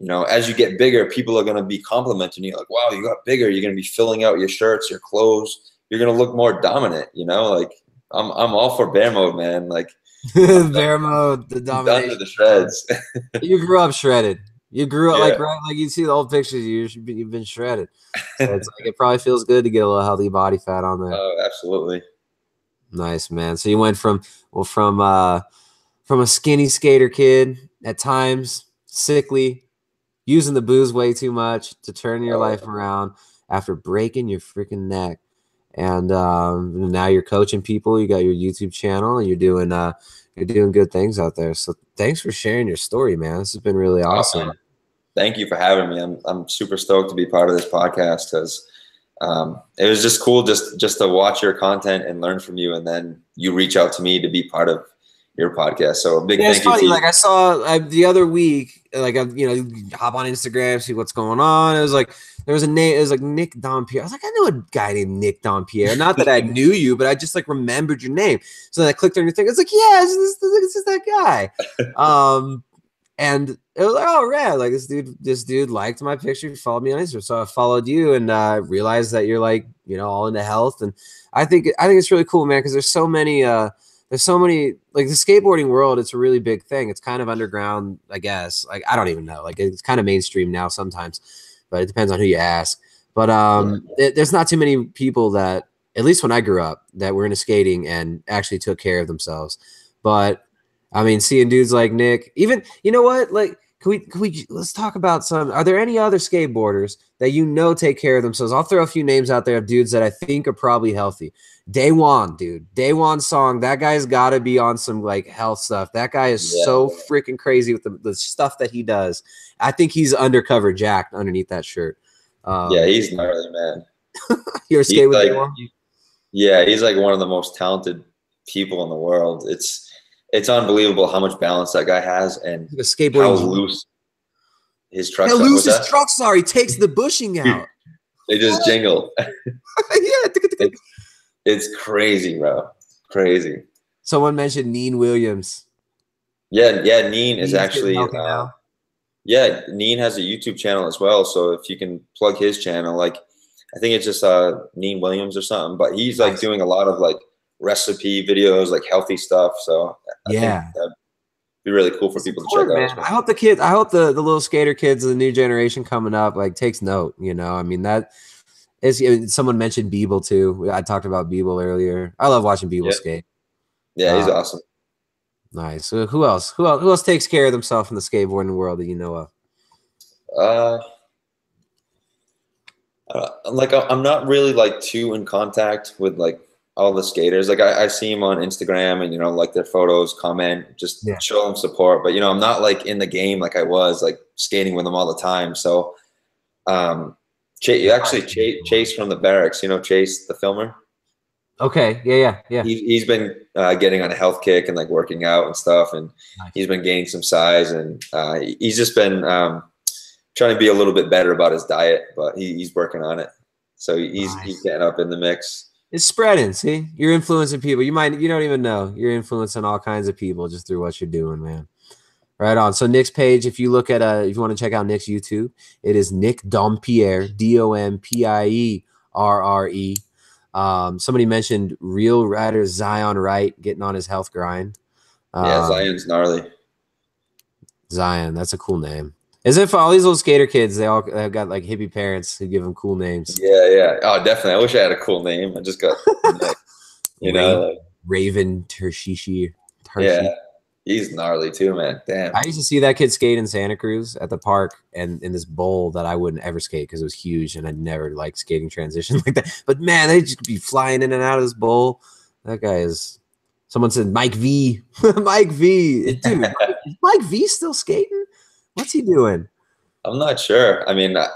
you know, as you get bigger, people are going to be complimenting you like, wow, you got bigger. You're going to be filling out your shirts, your clothes. You're going to look more dominant, you know, like I'm all for bear mode, man. Like bear mode, the domination. Done to the shreds. You grew up shredded. You grew up like you see the old pictures. You've been shredded. So it's like, it probably feels good to get a little healthy body fat on there. Oh, absolutely. Nice, man. So you went from a skinny skater kid at times, sickly, using the booze way too much, to turn your life around after breaking your freaking neck. And now you're coaching people. You got your YouTube channel, and you're doing good things out there. So thanks for sharing your story, man. This has been really awesome. Thank you for having me. I'm super stoked to be part of this podcast because it was just cool just to watch your content and learn from you, and then you reach out to me to be part of your podcast. So a big thank you to you. Like I saw the other week, like you hop on Instagram, see what's going on. It was like there was a name. It was like Nick Dompierre. I was like, I know a guy named Nick Dompierre. Not that I knew you, but I just like remembered your name. So then I clicked on your thing. It's like, yeah, this is that guy. And it was like, oh, rad. Like this dude liked my picture, followed me on Instagram. So I followed you and realized that you're like, you know, all into health. And I think it's really cool, man, because there's so many, like the skateboarding world. It's a really big thing. It's kind of underground, I guess. Like, I don't even know. Like, it's kind of mainstream now sometimes, but it depends on who you ask. But there's not too many people that, at least when I grew up, that were into skating and actually took care of themselves. But I mean, seeing dudes like Nick, even, you know what, like, can we let's talk about some, are there any other skateboarders that you know take care of themselves? I'll throw a few names out there of dudes that I think are probably healthy. Day1, dude. Day1 Song. That guy's got to be on some like health stuff. That guy is so freaking crazy with the stuff that he does. I think he's undercover jacked underneath that shirt. Yeah, he's gnarly, man. You're a skate with Day1? Yeah, he's like one of the most talented people in the world. It's unbelievable how much balance that guy has and how loose his trucks are. How loose his trucks are. He takes the bushing out. They just jingle. Yeah. It's crazy, bro. Crazy. Someone mentioned Neen Williams. Yeah, Neen is actually Neen has a YouTube channel as well. So if you can plug his channel, like I think it's just Neen Williams or something, but he's like doing a lot of like recipe videos, like healthy stuff. So I think that'd be really cool for people to check out. Man. I hope the little skater kids of the new generation coming up like takes note. You know, I mean that is. Someone mentioned Beeble too. I talked about Beeble earlier. I love watching Beeble skate. Yeah, he's awesome. Nice. So who else? Who else takes care of themselves in the skateboarding world that you know of? Like I'm not really like too in contact with like all the skaters. Like I see them on Instagram and, you know, like their photos, comment, just show them support. But, you know, I'm not like in the game like I was like skating with them all the time. So Chase from the Barracks, you know, Chase, the filmer. Okay. Yeah. He's been getting on a health kick and like working out and stuff. And he's been gaining some size, and he's just been trying to be a little bit better about his diet, but he's working on it. So he's getting up in the mix. It's spreading. See, you're influencing people. You don't even know you're influencing all kinds of people just through what you're doing, man. Right on. So Nick's page, if you look at if you want to check out Nick's YouTube, it is Nick Dompierre, Dompierre. Somebody mentioned real rider Zion Wright getting on his health grind. Zion's gnarly. Zion, that's a cool name. As if all these little skater kids, they've got like hippie parents who give them cool names. Yeah. Oh, definitely. I wish I had a cool name. I just got, you know, like, Raven Tershishi. Yeah, he's gnarly too, man. Damn. I used to see that kid skate in Santa Cruz at the park, and in this bowl that I wouldn't ever skate because it was huge, and I'd never liked skating transition like that. But man, they just be flying in and out of this bowl. That guy is. Someone said Mike V. Mike V. Dude, is Mike V still skating? What's he doing? I'm not sure. I mean, I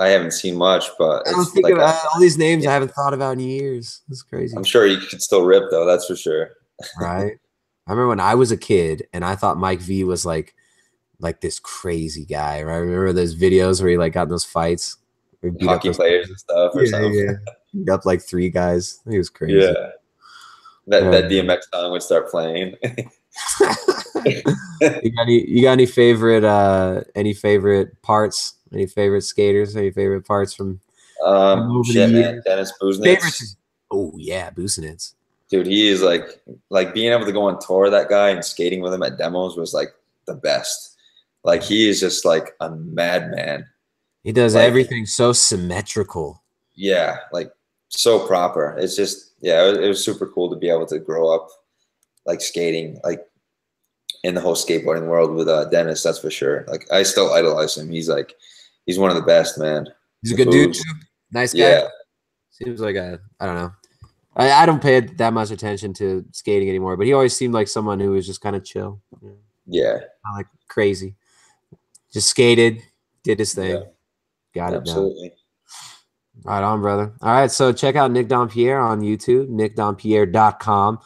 haven't seen much, but I don't think like about all these names I haven't thought about in years. It's crazy. I'm sure he could still rip though. That's for sure. Right. I remember when I was a kid and I thought Mike V was like this crazy guy. Right? I remember those videos where he like got in those fights, hockey players and stuff, or something. Yeah. Beat up like 3 guys. He was crazy. Yeah. That DMX song would start playing. You got any favorite parts? Any favorite skaters? Any favorite parts from man, Dennis Busenitz. Oh yeah, Busenitz. Dude, he is like being able to go on tour with that guy and skating with him at demos was like the best. Like he is just like a madman. He does everything so symmetrical. Yeah, like so proper. It's just it was super cool to be able to grow up like skating like in the whole skateboarding world with Dennis. That's for sure. Like I still idolize him. He's one of the best, man. He's a good dude too. Nice guy. Yeah. Seems like I don't know. I don't pay that much attention to skating anymore, but he always seemed like someone who was just kind of chill. Yeah. Not like crazy. Just skated, did his thing. Yeah. Got it. Absolutely. Right on, brother. All right, so check out Nick Dompierre on YouTube, nickdompierre.com.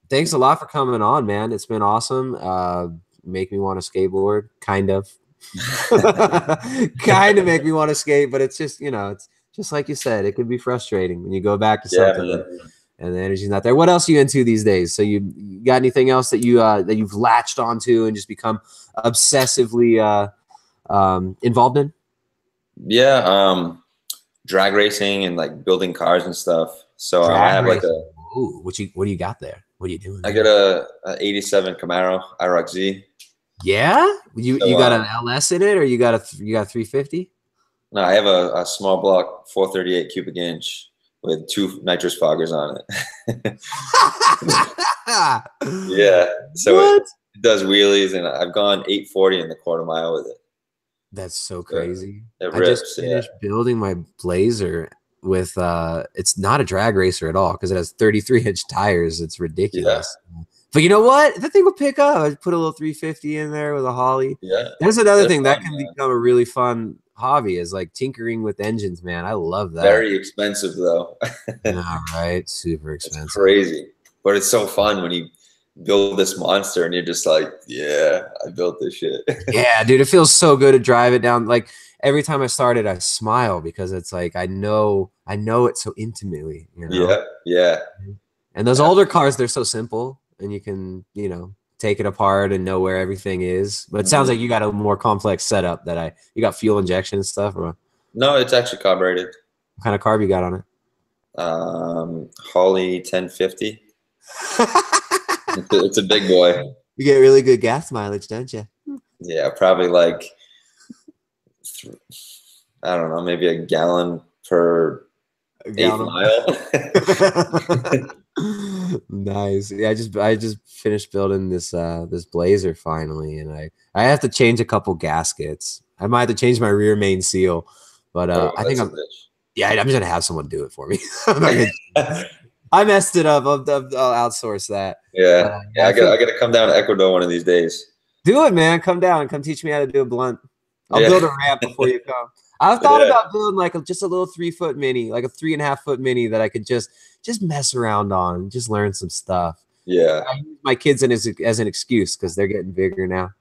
Thanks a lot for coming on, man. It's been awesome. Make me want to skateboard, kind of. Kind of make me want to skate, but it's just, it's just like you said, it could be frustrating when you go back to something and the energy's not there. What else are you into these days? So you got anything else that you've latched onto and just become obsessively involved in? Yeah, drag racing and like building cars and stuff. So I have like a. Ooh, what do you got there? What are you doing? I got a 87 Camaro IROC-Z. Yeah, you got an LS in it, or you got a 350? No, I have a small block 438 cubic inch with 2 nitrous foggers on it. Yeah, so it does wheelies, and I've gone 840 in the quarter mile with it. That's so crazy. It rips, I just finished building my Blazer with it's not a drag racer at all because it has 33-inch tires. It's ridiculous. Yeah. But you know what? That thing will pick up. I put a little 350 in there with a Holly. Yeah. There's another thing that can become a really fun hobby is like tinkering with engines, man. I love that. Very expensive though. All right. Super expensive. It's crazy. But it's so fun when you build this monster and you're just like, yeah, I built this shit. Yeah, dude. It feels so good to drive it down. Like every time I start it, I smile because it's like I know it so intimately. Yeah. And those older cars, they're so simple. And you can, take it apart and know where everything is. But it sounds like you got a more complex setup you got fuel injection and stuff. Or no, it's actually carbureted. What kind of carb you got on it? Holly 1050. It's a big boy. You get really good gas mileage, don't you? Yeah, probably like, I don't know, maybe a gallon per eighth mile. Nice. Yeah, I just finished building this this Blazer finally, and I have to change a couple gaskets. I might have to change my rear main seal, but I think I'm just gonna have someone do it for me. I messed it up. I'll outsource that. Yeah, I gotta come down to Ecuador one of these days. Do it, man. Come down and come teach me how to do a blunt. I'll build a ramp before you come. I've thought about building like just a little 3-foot mini, like a 3.5-foot mini that I could just mess around on and just learn some stuff. Yeah. I use my kids as an excuse because they're getting bigger now.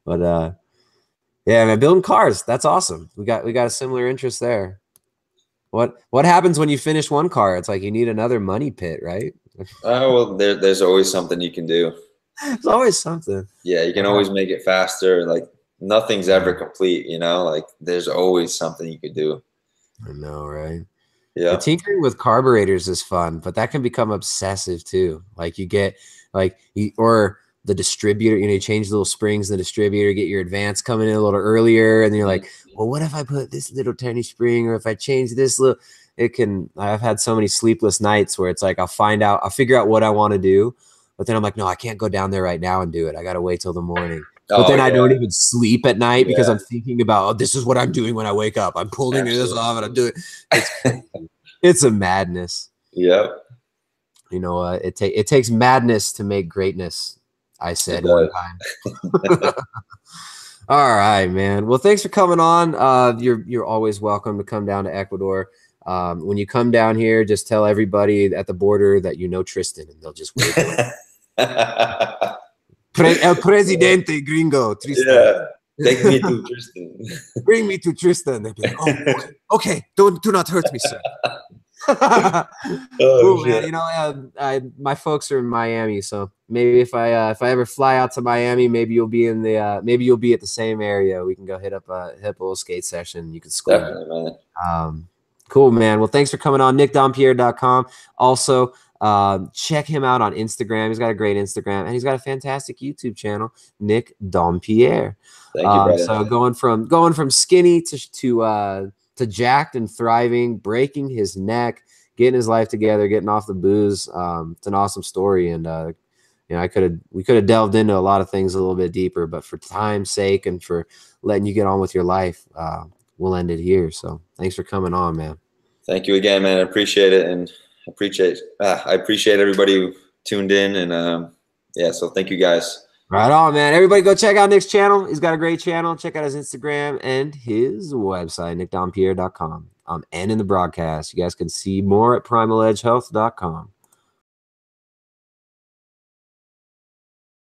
But yeah, man, building cars, that's awesome. We got a similar interest there. What happens when you finish one car? It's like you need another money pit, right? Well, there's always something you can do. There's always something. Yeah, you can always make it faster. Like nothing's ever complete, you know? Like there's always something you could do. I know, right? Yeah. The tinkering with carburetors is fun, but that can become obsessive too. Like you get or the distributor, you change little springs in the distributor, get your advance coming in a little earlier, and then you're like, well, what if I put this little tiny spring, or if I change this little, I've had so many sleepless nights where it's like I'll figure out what I want to do, but then I'm like, no, I can't go down there right now and do it. I got to wait till the morning. But then I don't even sleep at night because I'm thinking about, this is what I'm doing when I wake up. I'm pulling this off and I'm doing it. It's a madness. Yep. You know what? It takes madness to make greatness, I said one time. All right, man. Well, thanks for coming on. You're always welcome to come down to Ecuador. When you come down here, just tell everybody at the border that you know Tristan, and they'll just wait. El Presidente Gringo, Tristan. Yeah, take me to Tristan. Bring me to Tristan. They'd be like, oh, okay. Do not hurt me, sir. Cool, man. You know, my folks are in Miami, so maybe if I ever fly out to Miami, maybe you'll be at the same area. We can go hit up a little skate session. You can score. Definitely, man. Cool, man. Well, thanks for coming on. NickDompierre.com. Also, check him out on Instagram. He's got a great Instagram, and he's got a fantastic YouTube channel, Nick Dompierre. Thank you, brother. So going from skinny to jacked and thriving, breaking his neck, getting his life together, getting off the booze. It's an awesome story, and we could have delved into a lot of things a little bit deeper, but for time's sake and for letting you get on with your life, we'll end it here. So thanks for coming on, man. Thank you again, man. I appreciate it, and I appreciate everybody who tuned in, and so thank you guys. Right on, man. Everybody go check out Nick's channel. He's got a great channel. Check out his Instagram and his website, nickdompierre.com. I'm ending the broadcast. You guys can see more at primaledgehealth.com.